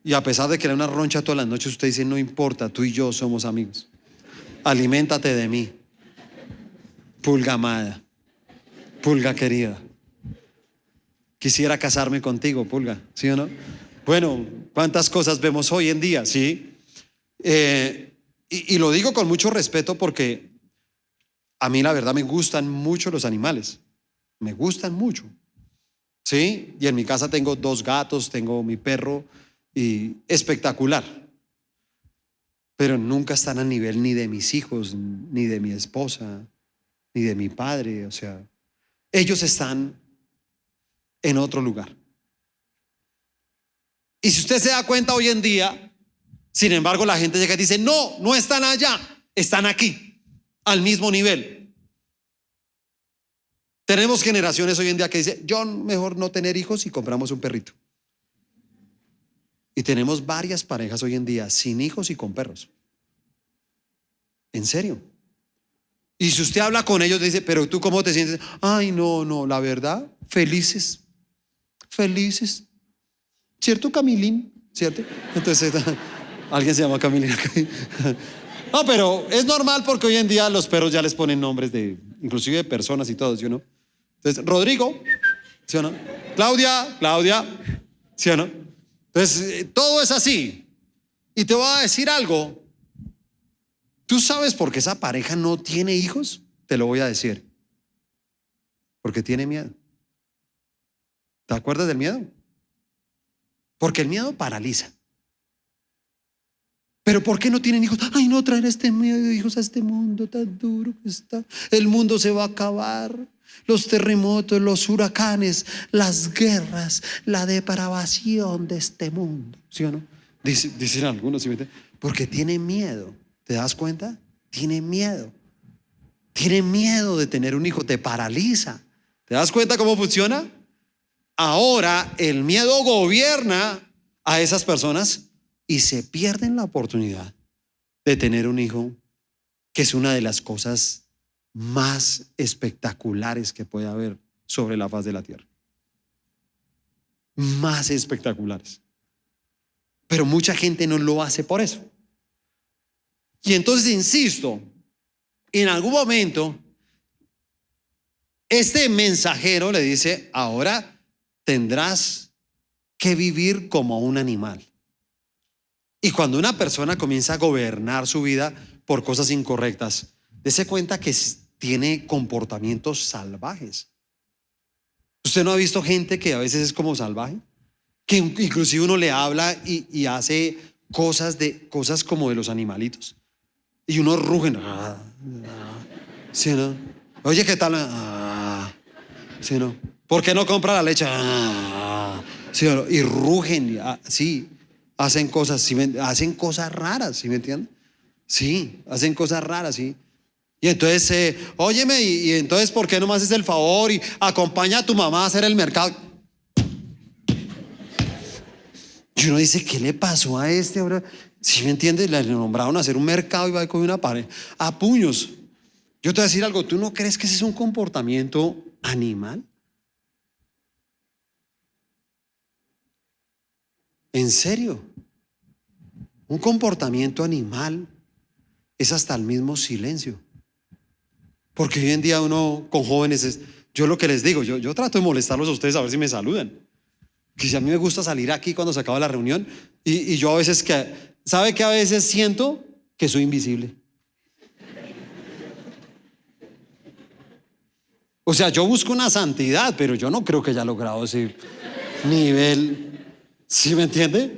Y a pesar de que le da una roncha todas las noches, usted dice, no importa, tú y yo somos amigos. Aliméntate de mí. Pulga amada, Pulga querida, quisiera casarme contigo, Pulga, ¿sí o no? Bueno, ¿cuántas cosas vemos hoy en día? Sí. Y lo digo con mucho respeto porque a mí la verdad me gustan mucho los animales, me gustan mucho, ¿sí? Y en mi casa tengo 2 gatos, tengo mi perro y espectacular, pero nunca están al nivel ni de mis hijos, ni de mi esposa, ni de mi padre. O sea, ellos están en otro lugar. Y si usted se da cuenta hoy en día, sin embargo, la gente llega y dice, no, no están allá, están aquí, al mismo nivel. Tenemos generaciones hoy en día que dicen, yo mejor no tener hijos y compramos un perrito. Y tenemos varias parejas hoy en día sin hijos y con perros. En serio. Y si usted habla con ellos, dice, pero tú ¿cómo te sientes? Ay, no, la verdad, felices. ¿Cierto, Camilín? ¿Cierto? Entonces, alguien se llama Camilín. No, pero es normal porque hoy en día los perros ya les ponen nombres de, inclusive de personas y todo, ¿sí o no? Entonces, Rodrigo, ¿sí o no? Claudia, ¿sí o no? Entonces, todo es así. Y te voy a decir algo. ¿Tú sabes por qué esa pareja no tiene hijos? Te lo voy a decir. Porque tiene miedo. ¿Te acuerdas del miedo? Porque el miedo paraliza. Pero ¿por qué no tienen hijos? Ay, no, traer este miedo de hijos a este mundo tan duro que está. El mundo se va a acabar. Los terremotos, los huracanes, las guerras, la depravación de este mundo. ¿Sí o no? Dicen algunos, ¿sí? Porque tiene miedo. ¿Te das cuenta? Tiene miedo. Tiene miedo de tener un hijo. Te paraliza. ¿Te das cuenta cómo funciona? Ahora el miedo gobierna a esas personas y se pierden la oportunidad de tener un hijo, que es una de las cosas más espectaculares que puede haber sobre la faz de la tierra. Más espectaculares. Pero mucha gente no lo hace por eso. Y entonces, insisto, en algún momento, este mensajero le dice, ahora tendrás que vivir como un animal. Y cuando una persona comienza a gobernar su vida por cosas incorrectas, dése cuenta que tiene comportamientos salvajes. ¿Usted no ha visto gente que a veces es como salvaje? Que inclusive uno le habla y hace cosas como de los animalitos. Y uno rugen. ¿Sí, no? Oye, ¿qué tal? ¿Sí, no? ¿Por qué no compra la leche? ¿Sí, no? Y rugen. Sí, hacen cosas, ¿sí? Hacen cosas raras, ¿sí me entienden? Sí, hacen cosas raras, sí. Y entonces, óyeme, y entonces, ¿por qué no me haces el favor y acompaña a tu mamá a hacer el mercado? Y uno dice, ¿qué le pasó a este ahora? ¿Sí me entiendes? Le nombraron a hacer un mercado y va a coger una pared a puños. Yo te voy a decir algo, ¿tú no crees que ese es un comportamiento animal? ¿En serio? Un comportamiento animal es hasta el mismo silencio. Porque hoy en día uno con jóvenes, yo lo que les digo, yo trato de molestarlos a ustedes a ver si me saludan. Que si a mí me gusta salir aquí cuando se acaba la reunión y yo a veces ¿sabe que a veces siento que soy invisible? O sea, yo busco una santidad, pero yo no creo que haya logrado ese nivel, ¿sí me entiende?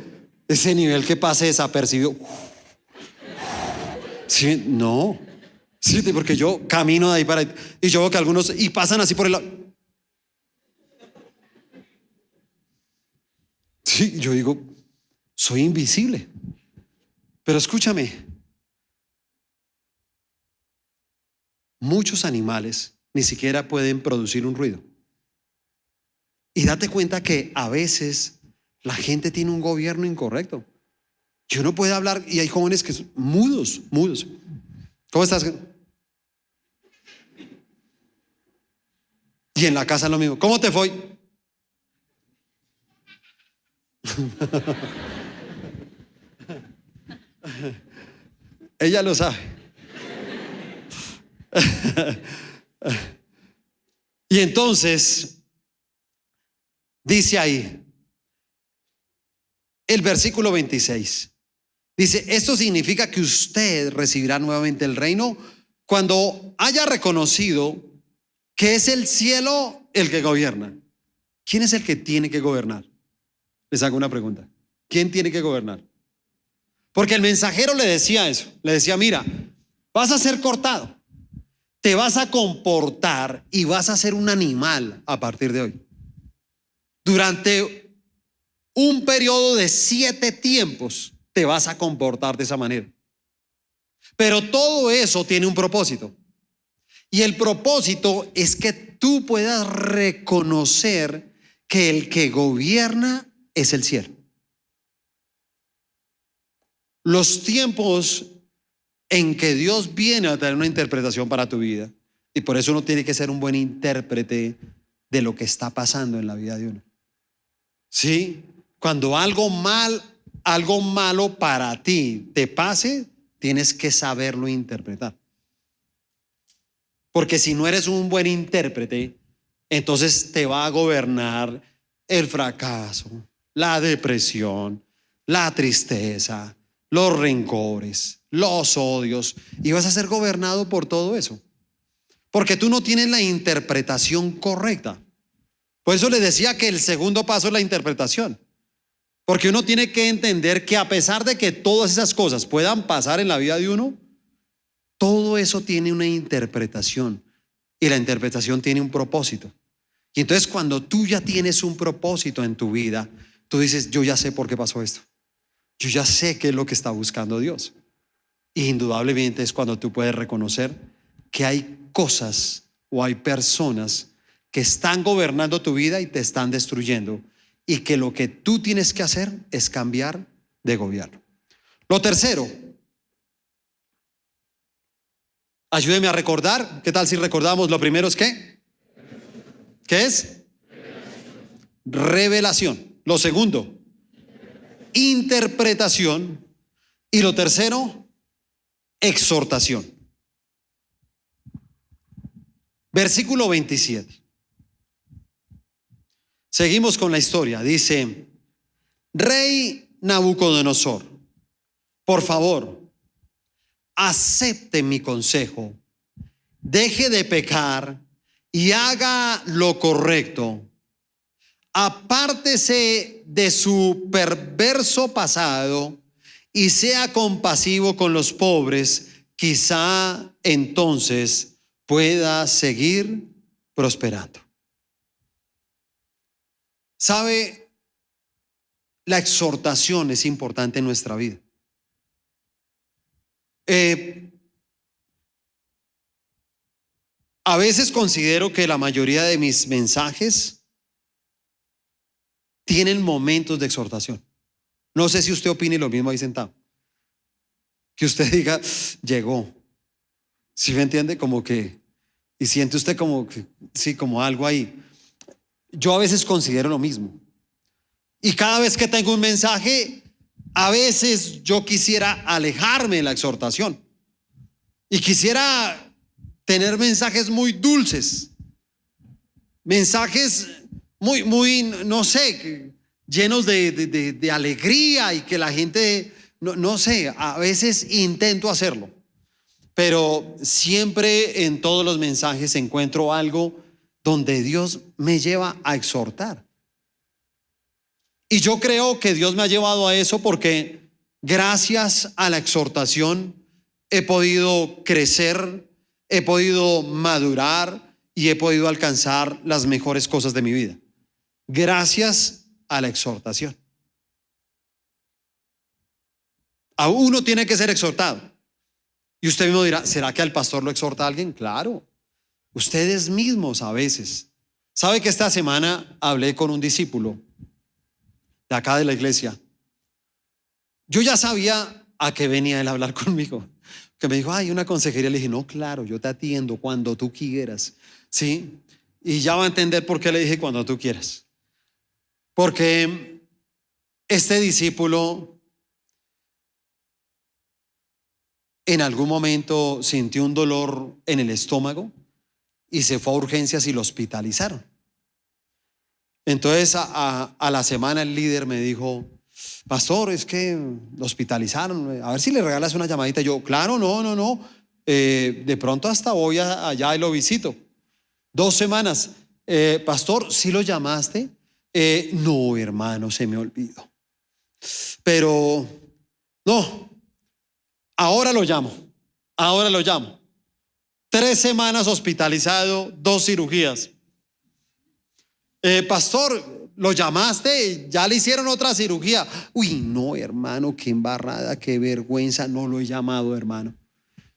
Ese nivel que pase desapercibido. ¿Sí? No. Sí, porque yo camino de ahí para ahí y yo veo que algunos y pasan así por el lado. Sí, yo digo, soy invisible. Pero escúchame, muchos animales ni siquiera pueden producir un ruido. Y date cuenta que a veces la gente tiene un gobierno incorrecto. Y uno puede hablar y hay jóvenes que son mudos. ¿Cómo estás? Y en la casa lo mismo. ¿Cómo te fue? Ella lo sabe. Y entonces dice ahí, el versículo 26, dice, esto significa que usted recibirá nuevamente el reino cuando haya reconocido que es el cielo el que gobierna. ¿Quién es el que tiene que gobernar? Les hago una pregunta. ¿Quién tiene que gobernar? Porque el mensajero le decía eso. Le decía, mira, vas a ser cortado, te vas a comportar y vas a ser un animal a partir de hoy. Durante un periodo de 7 tiempos te vas a comportar de esa manera. Pero todo eso tiene un propósito. Y el propósito es que tú puedas reconocer que el que gobierna es el cielo. Los tiempos en que Dios viene a traer una interpretación para tu vida, y por eso uno tiene que ser un buen intérprete de lo que está pasando en la vida de uno. ¿Sí? Cuando algo malo para ti te pase, tienes que saberlo interpretar. Porque si no eres un buen intérprete, entonces te va a gobernar el fracaso, la depresión, la tristeza, los rencores, los odios, y vas a ser gobernado por todo eso. Porque tú no tienes la interpretación correcta. Por eso les decía que el segundo paso es la interpretación. Porque uno tiene que entender que a pesar de que todas esas cosas puedan pasar en la vida de uno, todo eso tiene una interpretación y la interpretación tiene un propósito. Y entonces cuando tú ya tienes un propósito en tu vida, tú dices, yo ya sé por qué pasó esto. Yo ya sé qué es lo que está buscando Dios. Y indudablemente es cuando tú puedes reconocer que hay cosas o hay personas que están gobernando tu vida y te están destruyendo, y que lo que tú tienes que hacer es cambiar de gobierno. Lo tercero, ayúdeme a recordar. ¿Qué tal si recordamos? Lo primero es ¿qué? ¿Qué es? Revelación. Lo segundo, interpretación. Y lo tercero, exhortación. Versículo 27. Seguimos con la historia. Dice, Rey Nabucodonosor, por favor, acepte mi consejo, deje de pecar y haga lo correcto. Apártese de su perverso pasado y sea compasivo con los pobres. Quizá entonces pueda seguir prosperando. ¿Sabe? La exhortación es importante en nuestra vida. A veces considero que la mayoría de mis mensajes tienen momentos de exhortación. No sé si usted opine lo mismo ahí sentado. Que usted diga, llegó. ¿Sí me entiende? Como que, y siente usted como que, sí, como algo ahí. Yo a veces considero lo mismo. Y cada vez que tengo un mensaje, a veces yo quisiera alejarme de la exhortación. Y quisiera tener mensajes muy dulces. Mensajes muy, no sé, llenos de alegría y que la gente, no sé, a veces intento hacerlo. Pero siempre en todos los mensajes encuentro algo donde Dios me lleva a exhortar. Y yo creo que Dios me ha llevado a eso porque gracias a la exhortación he podido crecer, he podido madurar y he podido alcanzar las mejores cosas de mi vida. Gracias a la exhortación. A uno tiene que ser exhortado. Y usted mismo dirá, ¿será que al pastor lo exhorta a alguien? Claro, ustedes mismos a veces. ¿Sabe que esta semana hablé con un discípulo de acá de la iglesia? Yo ya sabía a qué venía él a hablar conmigo. Que me dijo, hay una consejería. Le dije, no, claro, yo te atiendo cuando tú quieras. ¿Sí? Y ya va a entender por qué le dije cuando tú quieras. Porque este discípulo en algún momento sintió un dolor en el estómago y se fue a urgencias y lo hospitalizaron. Entonces a la semana el líder me dijo: pastor, es que lo hospitalizaron, a ver si le regalas una llamadita. Yo, claro, no, de pronto hasta voy allá y lo visito. 2 semanas, pastor, ¿sí lo llamaste? No, hermano, se me olvidó. Pero no, ahora lo llamo. 3 semanas hospitalizado, 2 cirugías. Pastor, ¿lo llamaste? Ya le hicieron otra cirugía. Uy, no, hermano, qué embarrada, qué vergüenza. No lo he llamado, hermano.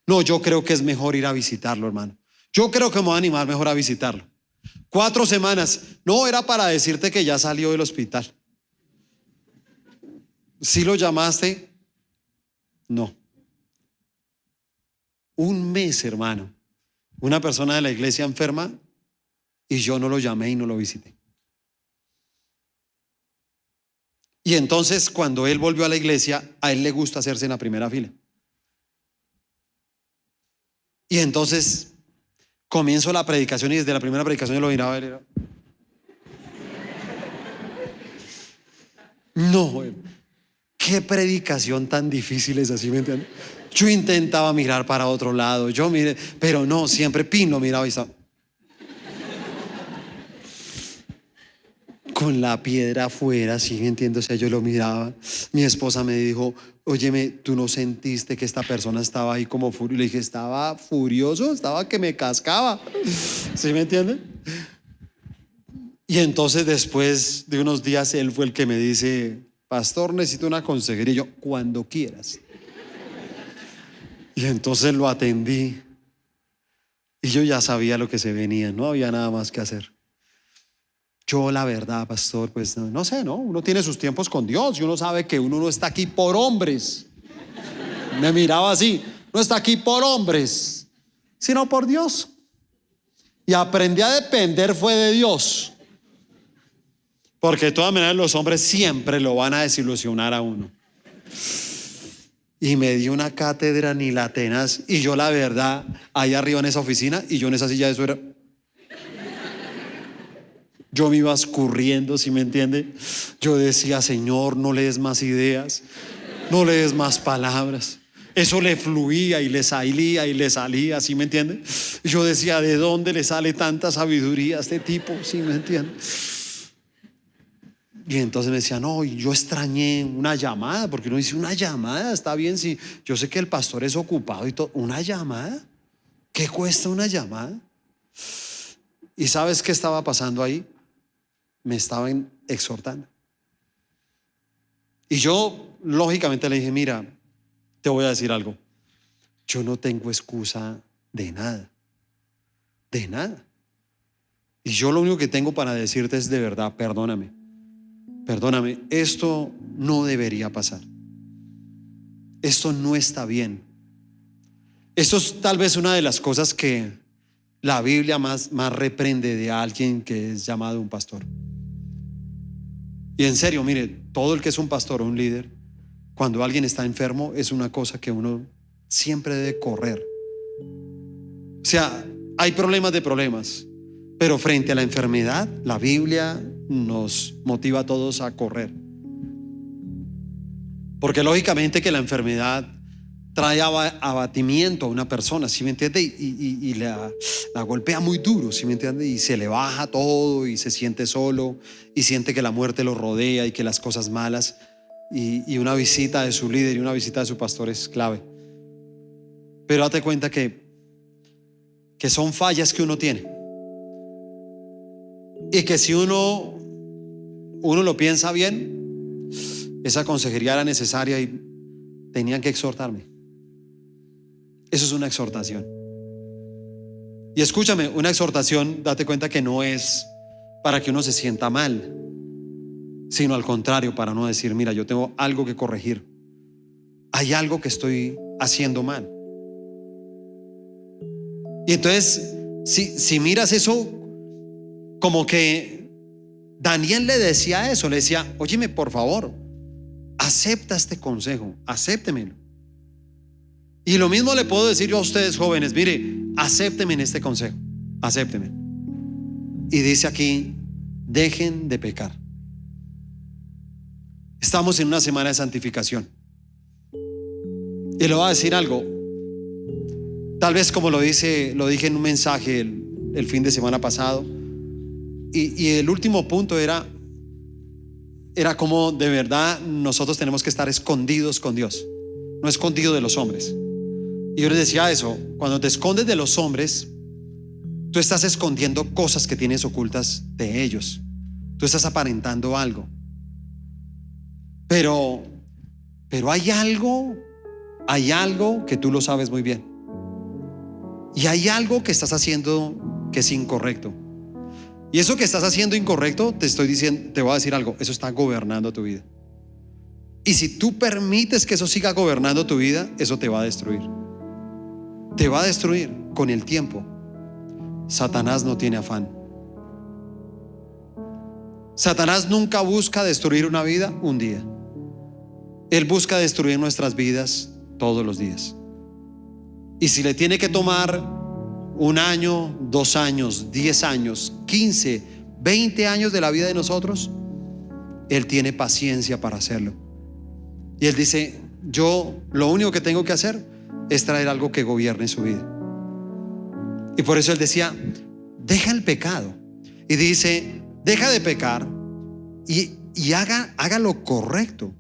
No, yo creo que es mejor ir a visitarlo, hermano. Yo creo que me voy a animar mejor a visitarlo. 4 semanas. No, era para decirte que ya salió del hospital. ¿Sí lo llamaste? No. 1 mes, hermano. Una persona de la iglesia enferma y yo no lo llamé y no lo visité. Y entonces cuando él volvió a la iglesia, a él le gusta hacerse en la primera fila. Y entonces comienzo la predicación y desde la primera predicación yo lo miraba a él. No, qué predicación tan difícil es así, ¿me entiendes? Yo intentaba mirar para otro lado, yo miré, pero no, siempre lo miraba y estaba con la piedra afuera, ¿sí me entiendes? O sea, yo lo miraba. Mi esposa me dijo: óyeme, ¿tú no sentiste que esta persona estaba ahí como furioso? Le dije: estaba furioso, estaba que me cascaba, ¿sí me entienden? Y entonces después de unos días él fue el que me dice: pastor, necesito una consejería. Y yo: cuando quieras. Y entonces lo atendí y yo ya sabía lo que se venía, no había nada más que hacer. Yo, la verdad, pastor, pues no sé, ¿no? Uno tiene sus tiempos con Dios y uno sabe que uno no está aquí por hombres. Me miraba así: no está aquí por hombres, sino por Dios. Y aprendí a depender fue de Dios. Porque de todas maneras los hombres siempre lo van a desilusionar a uno. Y me dio una cátedra ni la tenaz. Y yo, la verdad, ahí arriba en esa oficina y yo en esa silla, eso era... Yo me iba escurriendo, ¿sí me entiende? Yo decía: Señor, no le des más ideas, no le des más palabras. Eso le fluía y le salía, ¿sí me entiende? Yo decía: ¿de dónde le sale tanta sabiduría a este tipo? ¿Sí me entiende? Y entonces me decía: no, y yo extrañé una llamada, porque uno dice: una llamada, está bien, sí, yo sé que el pastor es ocupado y todo. ¿Una llamada? ¿Qué cuesta una llamada? ¿Y sabes qué estaba pasando ahí? Me estaban exhortando. Y yo lógicamente le dije: mira, te voy a decir algo. Yo no tengo excusa de nada. De nada. Y yo lo único que tengo para decirte es: de verdad, perdóname. Perdóname, esto no debería pasar. Esto no está bien. Esto es tal vez una de las cosas que la Biblia más reprende de alguien que es llamado un pastor. Y en serio, mire, todo el que es un pastor o un líder, cuando alguien está enfermo, es una cosa que uno siempre debe correr. O sea, hay problemas de problemas, pero frente a la enfermedad, la Biblia nos motiva a todos a correr. Porque lógicamente que la enfermedad trae abatimiento a una persona, ¿sí me entiende? Y la golpea muy duro, ¿sí me entiende? Y se le baja todo y se siente solo y siente que la muerte lo rodea y que las cosas malas. Y una visita de su líder y una visita de su pastor es clave. Pero date cuenta que son fallas que uno tiene. Y que si uno lo piensa bien, esa consejería era necesaria y tenían que exhortarme. Eso es una exhortación. Y escúchame, una exhortación, date cuenta que no es para que uno se sienta mal, sino al contrario, para no decir: mira, yo tengo algo que corregir. Hay algo que estoy haciendo mal. Y entonces, si miras eso, como que Daniel le decía eso, le decía: óyeme, por favor, acepta este consejo, acéptemelo. Y lo mismo le puedo decir yo a ustedes jóvenes: mire, acéptenme en este consejo. acépteme. Y dice aquí, dejen de pecar. Estamos en una semana de santificación. Y le voy a decir algo. Tal vez como lo dije en un mensaje el fin de semana pasado. Y el último punto era como de verdad nosotros tenemos que estar escondidos con Dios, no escondidos de los hombres. Y yo les decía eso, cuando te escondes de los hombres, tú estás escondiendo cosas que tienes ocultas de ellos. Tú estás aparentando algo. Pero hay algo que tú lo sabes muy bien. Y hay algo que estás haciendo que es incorrecto. Y eso que estás haciendo incorrecto, te voy a decir algo, eso está gobernando tu vida. Y si tú permites que eso siga gobernando tu vida, eso te va a destruir. Te va a destruir con el tiempo. Satanás no tiene afán. Satanás nunca busca destruir una vida un día. Él busca destruir nuestras vidas todos los días. Y si le tiene que tomar 1 año, 2 años, 10 años, 15, 20 años de la vida de nosotros, Él tiene paciencia para hacerlo. Y Él dice, yo lo único que tengo que hacer es traer algo que gobierne su vida. Y por eso Él decía, deja el pecado. Y dice, deja de pecar y haga lo correcto.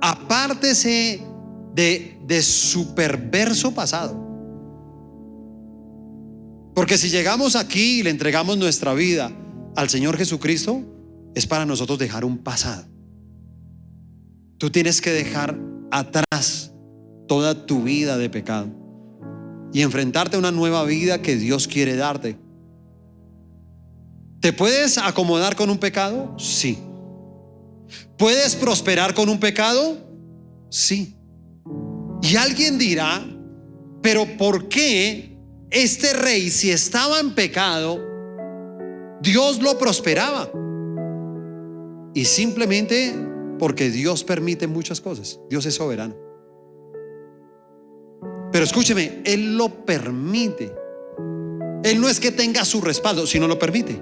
Apártese de su perverso pasado. Porque si llegamos aquí y le entregamos nuestra vida al Señor Jesucristo, es para nosotros dejar un pasado. Tú tienes que dejar atrás toda tu vida de pecado y enfrentarte a una nueva vida que Dios quiere darte. ¿Te puedes acomodar con un pecado? Sí. ¿Puedes prosperar con un pecado? Sí. Y alguien dirá, pero ¿por qué este rey, si estaba en pecado, Dios lo prosperaba? Y simplemente porque Dios permite muchas cosas. Dios es soberano. Pero escúcheme, Él lo permite. Él no es que tenga su respaldo, sino lo permite.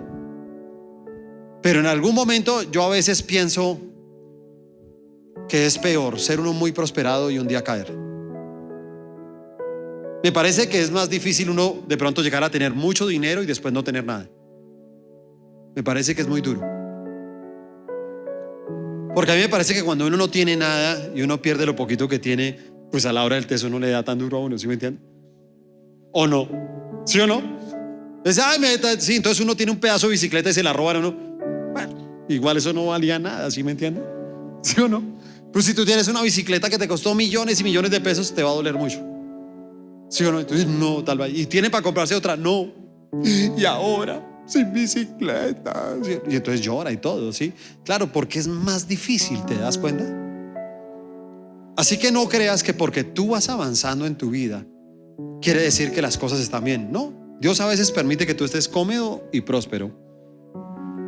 Pero en algún momento yo a veces pienso que es peor ser uno muy prosperado y un día caer. Me parece que es más difícil uno de pronto llegar a tener mucho dinero y después no tener nada. Me parece que es muy duro. Porque a mí me parece que cuando uno no tiene nada y uno pierde lo poquito que tiene, pues a la hora del teso no le da tan duro a uno, ¿sí me entiende? ¿O no? ¿Sí o no? Sí, entonces uno tiene un pedazo de bicicleta y se la roban a uno. Bueno, igual eso no valía nada, ¿sí me entiende? ¿Sí o no? Pues si tú tienes una bicicleta que te costó millones y millones de pesos, te va a doler mucho. ¿Sí o no? Entonces no, tal vez. ¿Y tiene para comprarse otra? No. Y ahora sin bicicleta. Y entonces llora y todo, ¿sí? Claro, porque es más difícil, ¿te das cuenta? Así que no creas que porque tú vas avanzando en tu vida quiere decir que las cosas están bien. No, Dios a veces permite que tú estés cómodo y próspero.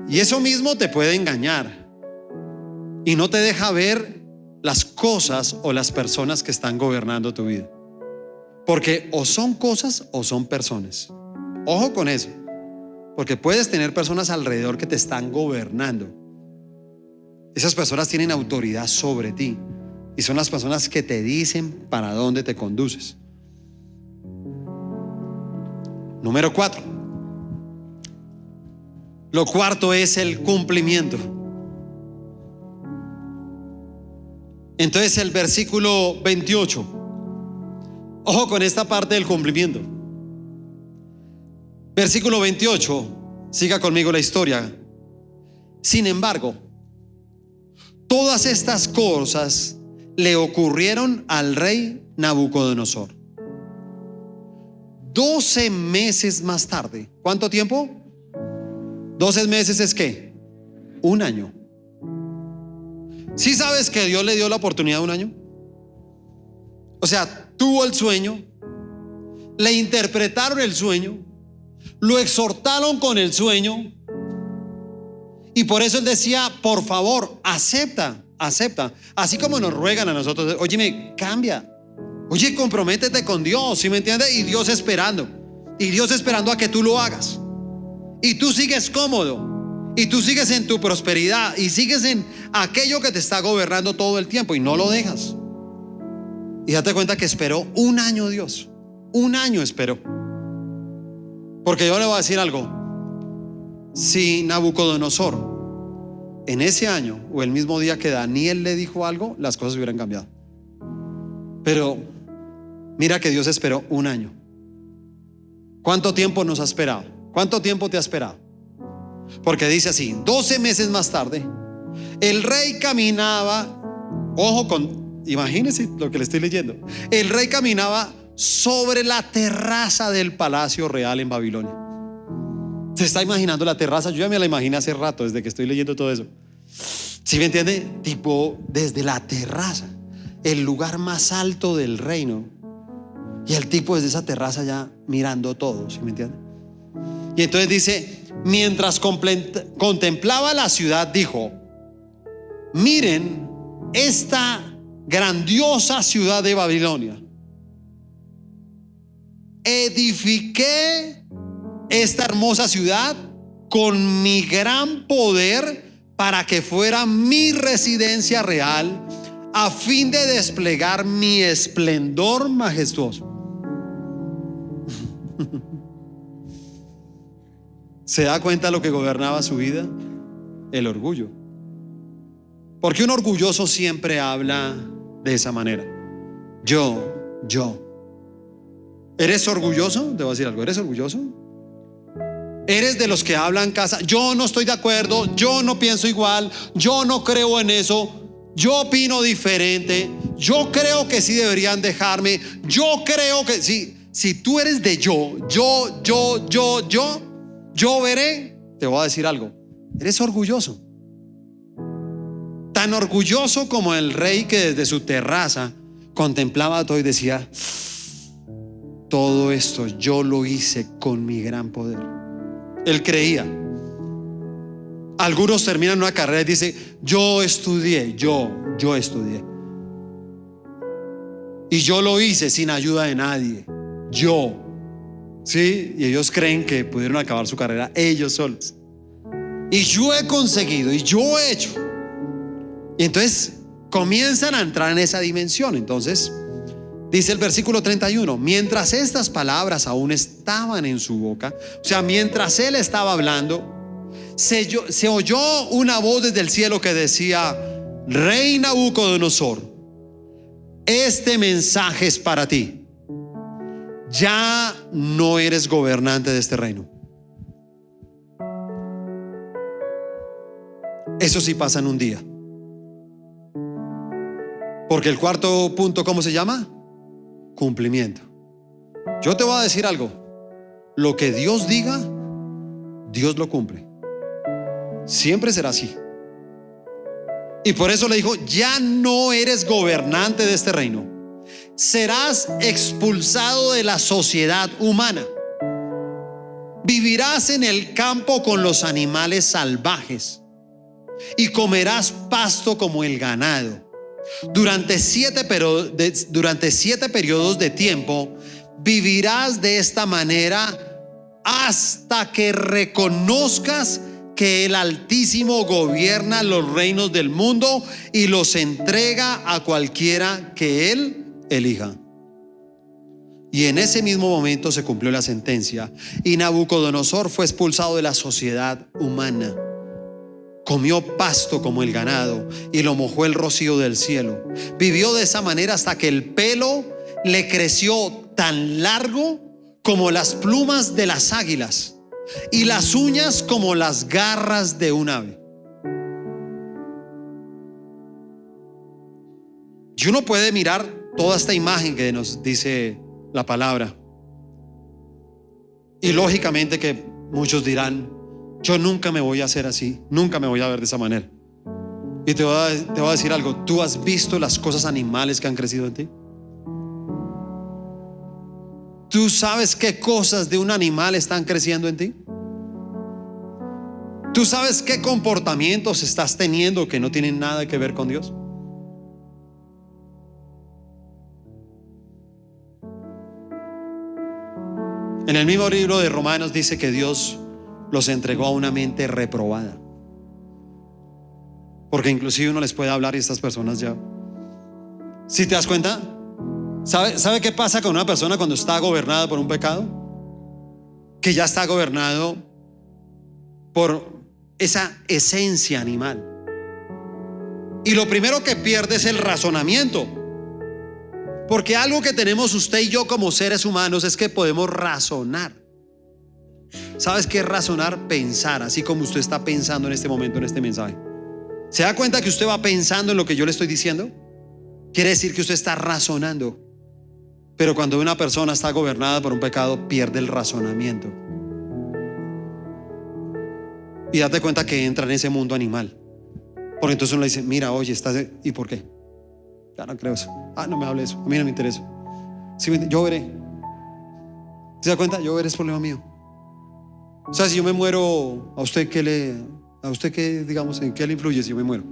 Y eso mismo te puede engañar y no te deja ver las cosas o las personas que están gobernando tu vida. Porque o son cosas o son personas. Ojo con eso. Porque puedes tener personas alrededor que te están gobernando. Esas personas tienen autoridad sobre ti y son las personas que te dicen para dónde te conduces. Número 4. Lo cuarto es el cumplimiento. Entonces el versículo 28. Ojo con esta parte del cumplimiento. Versículo 28, siga conmigo la historia. Sin embargo, todas estas cosas le ocurrieron al rey Nabucodonosor 12 meses más tarde. ¿Cuánto tiempo? 12 meses es ¿qué? 1 año. ¿Sí sabes que Dios le dio la oportunidad de 1 año? O sea, tuvo el sueño, le interpretaron el sueño, lo exhortaron con el sueño y por eso él decía, por favor, acepta. Así como nos ruegan a nosotros, oye, cambia, oye, comprométete con Dios, ¿sí me entiendes? Y Dios esperando. Y Dios esperando a que tú lo hagas. Y tú sigues cómodo. Y tú sigues en tu prosperidad. Y sigues en aquello que te está gobernando todo el tiempo. Y no lo dejas. Y date cuenta que esperó un año Dios. Un año esperó. Porque yo le voy a decir algo. Si Nabucodonosor en ese año o el mismo día que Daniel le dijo algo, las cosas hubieran cambiado. Pero mira que Dios esperó un año. ¿Cuánto tiempo nos ha esperado? ¿Cuánto tiempo te ha esperado? Porque dice así: 12 meses más tarde, el rey caminaba, ojo con, imagínense lo que le estoy leyendo. El rey caminaba sobre la terraza del palacio real en Babilonia. ¿Se está imaginando la terraza? Yo ya me la imaginé hace rato, desde que estoy leyendo todo eso. ¿Sí me entiende? Tipo, desde la terraza, el lugar más alto del reino. Y el tipo desde esa terraza ya mirando todo, ¿sí me entiende? Y entonces dice, mientras contemplaba la ciudad, dijo: miren esta grandiosa ciudad de Babilonia. Edifiqué esta hermosa ciudad con mi gran poder para que fuera mi residencia real, a fin de desplegar mi esplendor majestuoso. ¿Se da cuenta lo que gobernaba su vida? El orgullo. Porque un orgulloso siempre habla de esa manera. Yo. ¿Eres orgulloso? Te voy a decir algo. ¿Eres orgulloso? Eres de los que hablan casa: yo no estoy de acuerdo, yo no pienso igual, yo no creo en eso, yo opino diferente, yo creo que sí deberían dejarme, yo creo que sí. Si tú eres de yo veré, te voy a decir algo: eres orgulloso. Tan orgulloso como el rey que desde su terraza contemplaba todo y decía: todo esto yo lo hice con mi gran poder. Él creía. Algunos terminan una carrera y dicen: yo estudié. Y yo lo hice sin ayuda de nadie. ¿Sí? Y ellos creen que pudieron acabar su carrera ellos solos. Y yo he conseguido, y yo he hecho. Y entonces comienzan a entrar en esa dimensión. Entonces dice el versículo 31: mientras estas palabras aún estaban en su boca, o sea, mientras él estaba hablando, se oyó una voz desde el cielo que decía: Rey Nabucodonosor, este mensaje es para ti. Ya no eres gobernante de este reino. Eso sí pasa en un día. Porque el cuarto punto, ¿cómo se llama? Cumplimiento. Yo te voy a decir algo: lo que Dios diga, Dios lo cumple. Siempre será así. Y por eso le dijo: ya no eres gobernante de este reino. Serás expulsado de la sociedad humana. Vivirás en el campo con los animales salvajes y comerás pasto como el ganado. Durante 7 periodos de tiempo vivirás de esta manera hasta que reconozcas que el Altísimo gobierna los reinos del mundo y los entrega a cualquiera que Él elija. Y en ese mismo momento se cumplió la sentencia y Nabucodonosor fue expulsado de la sociedad humana. Comió pasto como el ganado y lo mojó el rocío del cielo. Vivió de esa manera hasta que el pelo le creció tan largo como las plumas de las águilas y las uñas como las garras de un ave. Y uno puede mirar toda esta imagen que nos dice la palabra, y lógicamente que muchos dirán: yo nunca me voy a hacer así, nunca me voy a ver de esa manera. Y te voy a decir algo: ¿tú has visto las cosas animales que han crecido en ti? ¿Tú sabes qué cosas de un animal están creciendo en ti? ¿Tú sabes qué comportamientos estás teniendo que no tienen nada que ver con Dios? En el mismo libro de Romanos dice que Dios los entregó a una mente reprobada. Porque inclusive uno les puede hablar y estas personas ya, ¿sí te das cuenta? ¿Sabe qué pasa con una persona cuando está gobernada por un pecado? Que ya está gobernado por esa esencia animal. Y lo primero que pierde es el razonamiento. Porque algo que tenemos usted y yo como seres humanos es que podemos razonar. ¿Sabes qué es razonar? Pensar, así como usted está pensando en este momento en este mensaje. ¿Se da cuenta que usted va pensando en lo que yo le estoy diciendo? Quiere decir que usted está razonando. Pero cuando una persona está gobernada por un pecado, pierde el razonamiento. Y date cuenta que entra en ese mundo animal. Porque entonces uno le dice, mira, oye, estás... ¿Y por qué? Ya no creo eso. No me hable eso. A mí no me interesa. Sí, yo veré. ¿Se da cuenta? Yo veré, es problema mío. O sea, si yo me muero, ¿a usted qué, digamos, en qué le influye si yo me muero?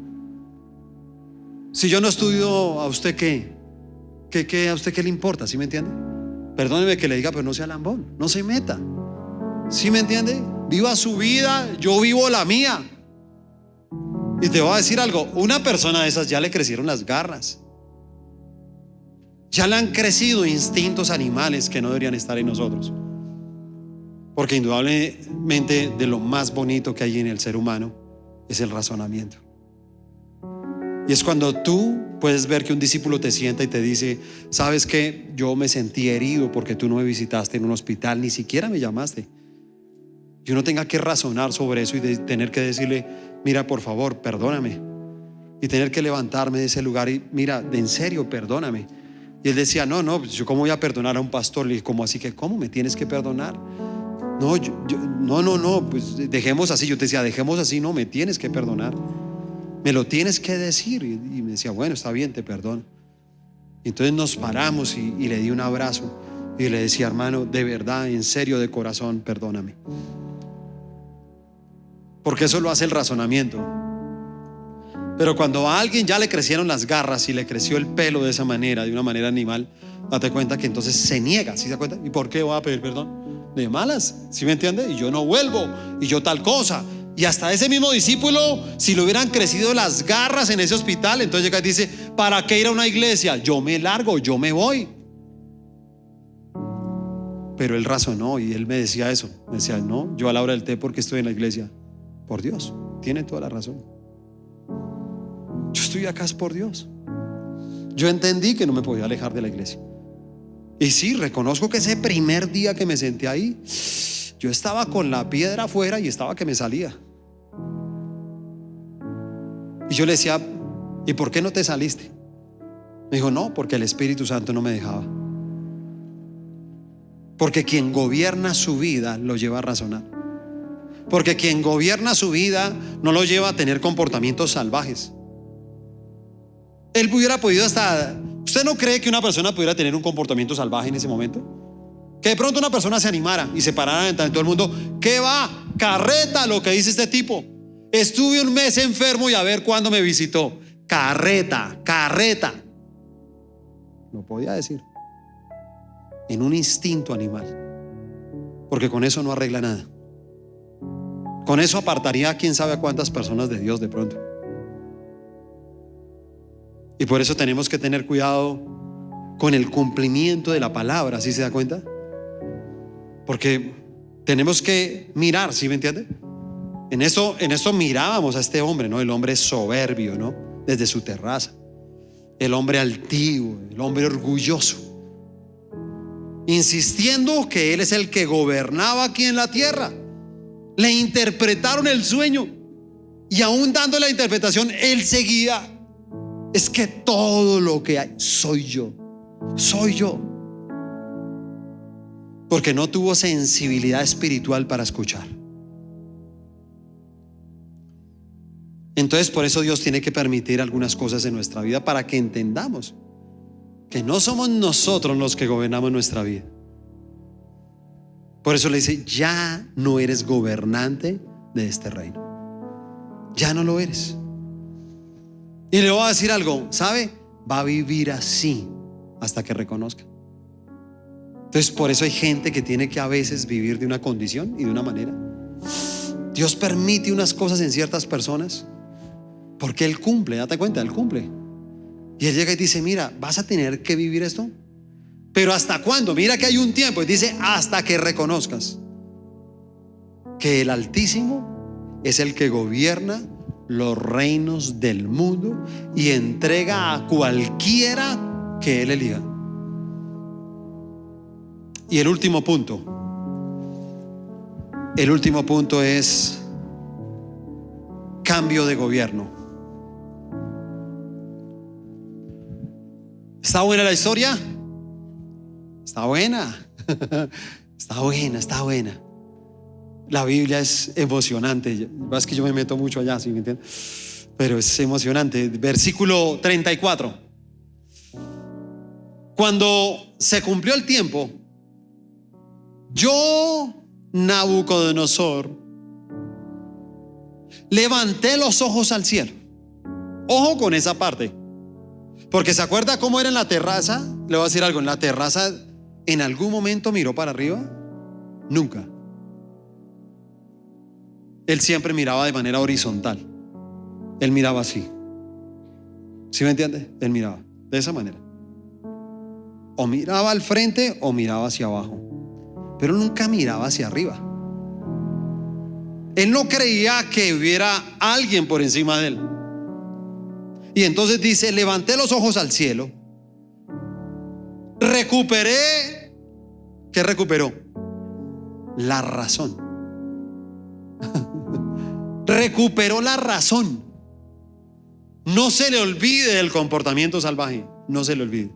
Si yo no estudio, ¿a usted qué? ¿A usted qué le importa? ¿Sí me entiende? Perdóneme que le diga, pero no sea lambón. No se meta. ¿Sí me entiende? Viva su vida, yo vivo la mía. Y te voy a decir algo, una persona de esas ya le crecieron las garras. Ya le han crecido instintos animales que no deberían estar en nosotros. Porque indudablemente de lo más bonito que hay en el ser humano es el razonamiento. Y es cuando tú puedes ver que un discípulo te sienta y te dice, ¿sabes qué? Yo me sentí herido porque tú no me visitaste en un hospital, ni siquiera me llamaste. Y uno tenga que razonar sobre eso y tener que decirle, mira, por favor, perdóname. Y tener que levantarme de ese lugar y, mira, en serio, perdóname. Y él decía, no, pues yo cómo voy a perdonar a un pastor. Le dije, ¿cómo así que cómo me tienes que perdonar? No, pues dejemos así. Yo te decía, dejemos así, no, me tienes que perdonar. Me lo tienes que decir. Y me decía, bueno, está bien, te perdono. Y entonces nos paramos y le di un abrazo y le decía, hermano, de verdad, en serio, de corazón, perdóname. Porque eso lo hace el razonamiento. Pero cuando a alguien ya le crecieron las garras y le creció el pelo de esa manera, de una manera animal, date cuenta que entonces se niega. ¿Sí se da cuenta? ¿Y por qué voy a pedir perdón? De malas, ¿sí me entiende? Y yo no vuelvo, y yo tal cosa. Y hasta ese mismo discípulo, si le hubieran crecido las garras en ese hospital, entonces llega y dice, ¿para qué ir a una iglesia? Yo me largo, yo me voy. Pero él razonó y él me decía eso. Me decía, no, yo a la hora del té, porque estoy en la iglesia? Por Dios, tiene toda la razón. Yo estoy acá es por Dios. Yo entendí que no me podía alejar de la iglesia. Y sí, reconozco que ese primer día que me senté ahí, yo estaba con la piedra afuera y estaba que me salía. Y yo le decía, ¿y por qué no te saliste? Me dijo, no, porque el Espíritu Santo no me dejaba. Porque quien gobierna su vida lo lleva a razonar. Porque quien gobierna su vida no lo lleva a tener comportamientos salvajes. Él hubiera podido hasta... ¿Usted no cree que una persona pudiera tener un comportamiento salvaje en ese momento? Que de pronto una persona se animara y se parara en todo el mundo. ¿Qué va? Carreta, lo que dice este tipo. Estuve un mes enfermo y a ver cuándo me visitó. Carreta. Lo podía decir. En un instinto animal. Porque con eso no arregla nada. Con eso apartaría a quién sabe a cuántas personas de Dios de pronto. Y por eso tenemos que tener cuidado con el cumplimiento de la palabra, ¿sí se da cuenta? Porque tenemos que mirar, ¿sí me entiende? En esto mirábamos a este hombre, ¿no? El hombre soberbio, ¿no? Desde su terraza. El hombre altivo, el hombre orgulloso. Insistiendo que él es el que gobernaba aquí en la tierra. Le interpretaron el sueño. Y aún dando la interpretación, él seguía. Es que todo lo que hay soy yo. Porque no tuvo sensibilidad espiritual para escuchar. Entonces por eso Dios tiene que permitir algunas cosas en nuestra vida para que entendamos que no somos nosotros los que gobernamos nuestra vida. Por eso le dice, ya no eres gobernante de este reino. Ya no lo eres. Y le voy a decir algo, ¿sabe? Va a vivir así hasta que reconozca. Entonces por eso hay gente que tiene que a veces vivir de una condición y de una manera. Dios permite unas cosas en ciertas personas porque Él cumple, date cuenta, Él cumple. Y Él llega y dice, mira, vas a tener que vivir esto, pero ¿hasta cuándo? Mira que hay un tiempo. Y dice, hasta que reconozcas que el Altísimo es el que gobierna los reinos del mundo y entrega a cualquiera que Él elija. Y el último punto es cambio de gobierno. ¿Está buena la historia? Está buena. Está buena. La Biblia es emocionante. Es que yo me meto mucho allá, ¿sí me entiendes? Pero es emocionante. Versículo 34. Cuando se cumplió el tiempo, yo, Nabucodonosor, levanté los ojos al cielo. Ojo con esa parte, porque ¿se acuerda cómo era en la terraza? Le voy a decir algo. En la terraza, ¿en algún momento miró para arriba? Nunca. Él siempre miraba de manera horizontal. Él miraba así. ¿Sí me entiende? Él miraba de esa manera. O miraba al frente o miraba hacia abajo, pero nunca miraba hacia arriba. Él no creía que hubiera alguien por encima de él. Y entonces dice, levanté los ojos al cielo, recuperé. ¿Qué recuperó? La razón. Recuperó la razón. No se le olvide el comportamiento salvaje. No se le olvide.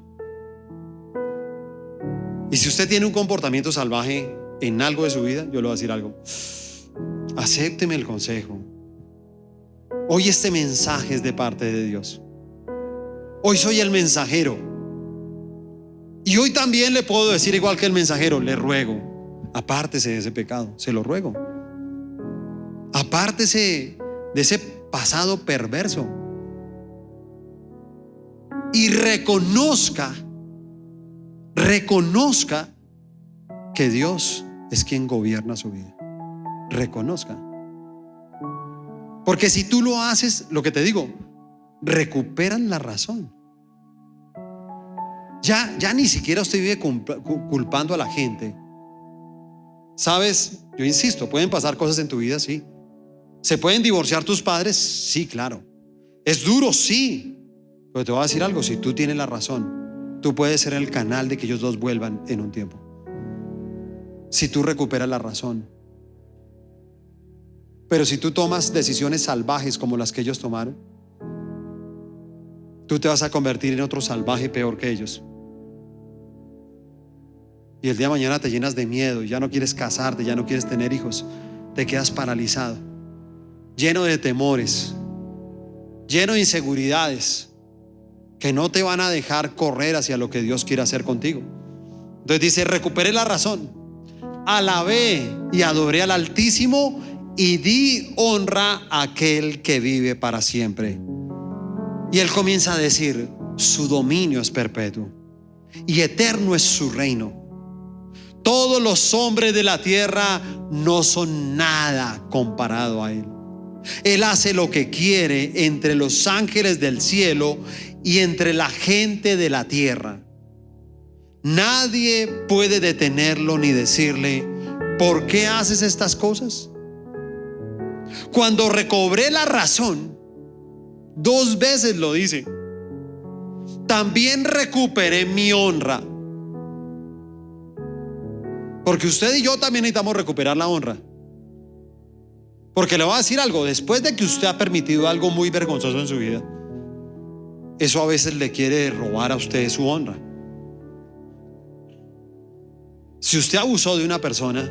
Y si usted tiene un comportamiento salvaje en algo de su vida, yo le voy a decir algo. Acépteme el consejo. Hoy este mensaje es de parte de Dios. Hoy soy el mensajero. Y hoy también le puedo decir igual que el mensajero, le ruego, apártese de ese pecado, se lo ruego. Apártese de ese pasado perverso. Y reconozca que Dios es quien gobierna su vida. Reconozca. Porque si tú lo haces, lo que te digo, recuperan la razón. Ya ni siquiera usted vive culpando a la gente. ¿Sabes? Yo insisto, pueden pasar cosas en tu vida, sí. ¿Se pueden divorciar tus padres? Sí, claro. ¿Es duro? Sí. Pero te voy a decir algo, si tú tienes la razón, tú puedes ser el canal de que ellos dos vuelvan en un tiempo. Si tú recuperas la razón. Pero si tú tomas decisiones salvajes como las que ellos tomaron, tú te vas a convertir en otro salvaje peor que ellos. Y el día de mañana te llenas de miedo, ya no quieres casarte, ya no quieres tener hijos, te quedas paralizado, lleno de temores, lleno de inseguridades que no te van a dejar correr hacia lo que Dios quiere hacer contigo. Entonces dice, recuperé la razón, alabé y adoré al Altísimo y di honra a aquel que vive para siempre. Y él comienza a decir, su dominio es perpetuo y eterno es su reino. Todos los hombres de la tierra no son nada comparado a él. Él hace lo que quiere entre los ángeles del cielo y entre la gente de la tierra. Nadie puede detenerlo ni decirle, ¿por qué haces estas cosas? Cuando recobré la razón, 2 veces lo dice, también recuperé mi honra. Porque usted y yo también necesitamos recuperar la honra. Porque le voy a decir algo, después de que usted ha permitido algo muy vergonzoso en su vida, eso a veces le quiere robar a usted su honra. Si usted abusó de una persona,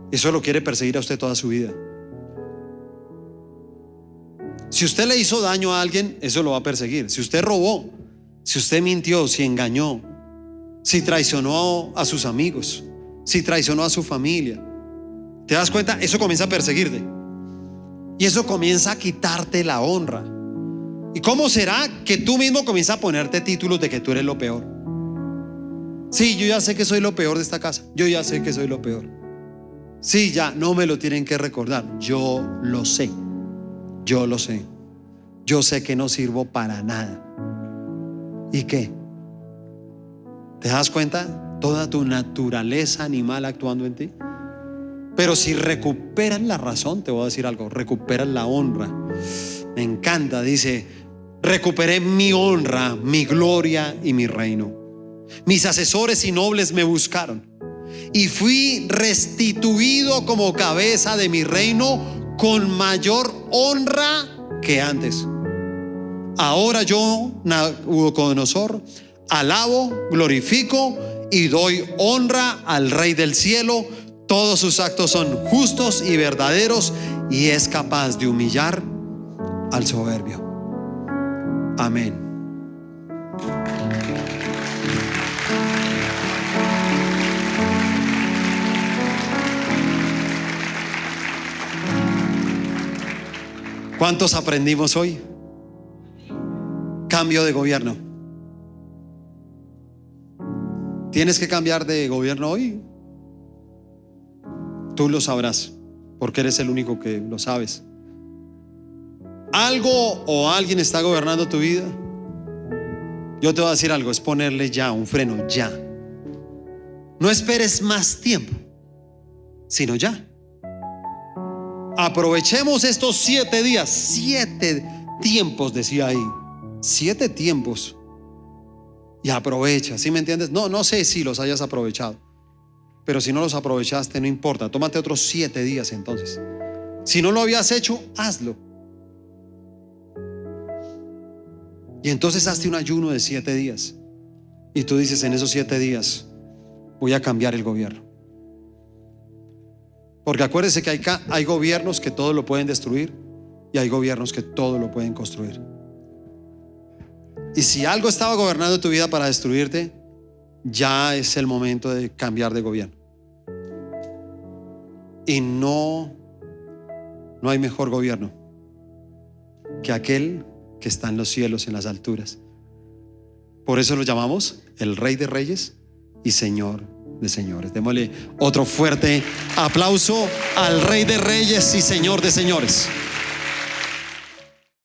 eso lo quiere perseguir a usted toda su vida. Si usted le hizo daño a alguien, eso lo va a perseguir. Si usted robó, si usted mintió, si engañó, si traicionó a sus amigos, si traicionó a su familia, ¿te das cuenta? Eso comienza a perseguirte. Y eso comienza a quitarte la honra. ¿Y cómo será que tú mismo comienzas a ponerte títulos de que tú eres lo peor? Sí, yo ya sé que soy lo peor de esta casa. Yo ya sé que soy lo peor. Sí, ya no me lo tienen que recordar. Yo lo sé. Yo lo sé. Yo sé que no sirvo para nada. ¿Y qué? ¿Te das cuenta? Toda tu naturaleza animal actuando en ti. Pero si recuperas la razón, te voy a decir algo, recuperas la honra. Me encanta, dice: recuperé mi honra, mi gloria y mi reino. Mis asesores y nobles me buscaron y fui restituido como cabeza de mi reino con mayor honra que antes. Ahora yo, Nabucodonosor, alabo, glorifico y doy honra al Rey del cielo. Todos sus actos son justos y verdaderos, y es capaz de humillar al soberbio. Amén. ¿Cuántos aprendimos hoy? Cambio de gobierno. ¿Tienes que cambiar de gobierno hoy? Tú lo sabrás, porque eres el único que lo sabes. ¿Algo o alguien está gobernando tu vida? Yo te voy a decir algo, es ponerle ya un freno, ya. No esperes más tiempo, sino ya. Aprovechemos estos 7 días, 7 tiempos, decía ahí, 7 tiempos. Y aprovecha, ¿sí me entiendes? No sé si los hayas aprovechado, pero si no los aprovechaste, no importa, tómate otros 7 días entonces. Si no lo habías hecho, hazlo. Y entonces hazte un ayuno de 7 días. Y tú dices: en esos 7 días voy a cambiar el gobierno. Porque acuérdese que hay gobiernos que todo lo pueden destruir y hay gobiernos que todo lo pueden construir. Y si algo estaba gobernando tu vida para destruirte, ya es el momento de cambiar de gobierno. Y no hay mejor gobierno que aquel que está en los cielos, en las alturas. Por eso lo llamamos el Rey de Reyes y Señor de señores. Démosle otro fuerte aplauso al Rey de Reyes y Señor de señores.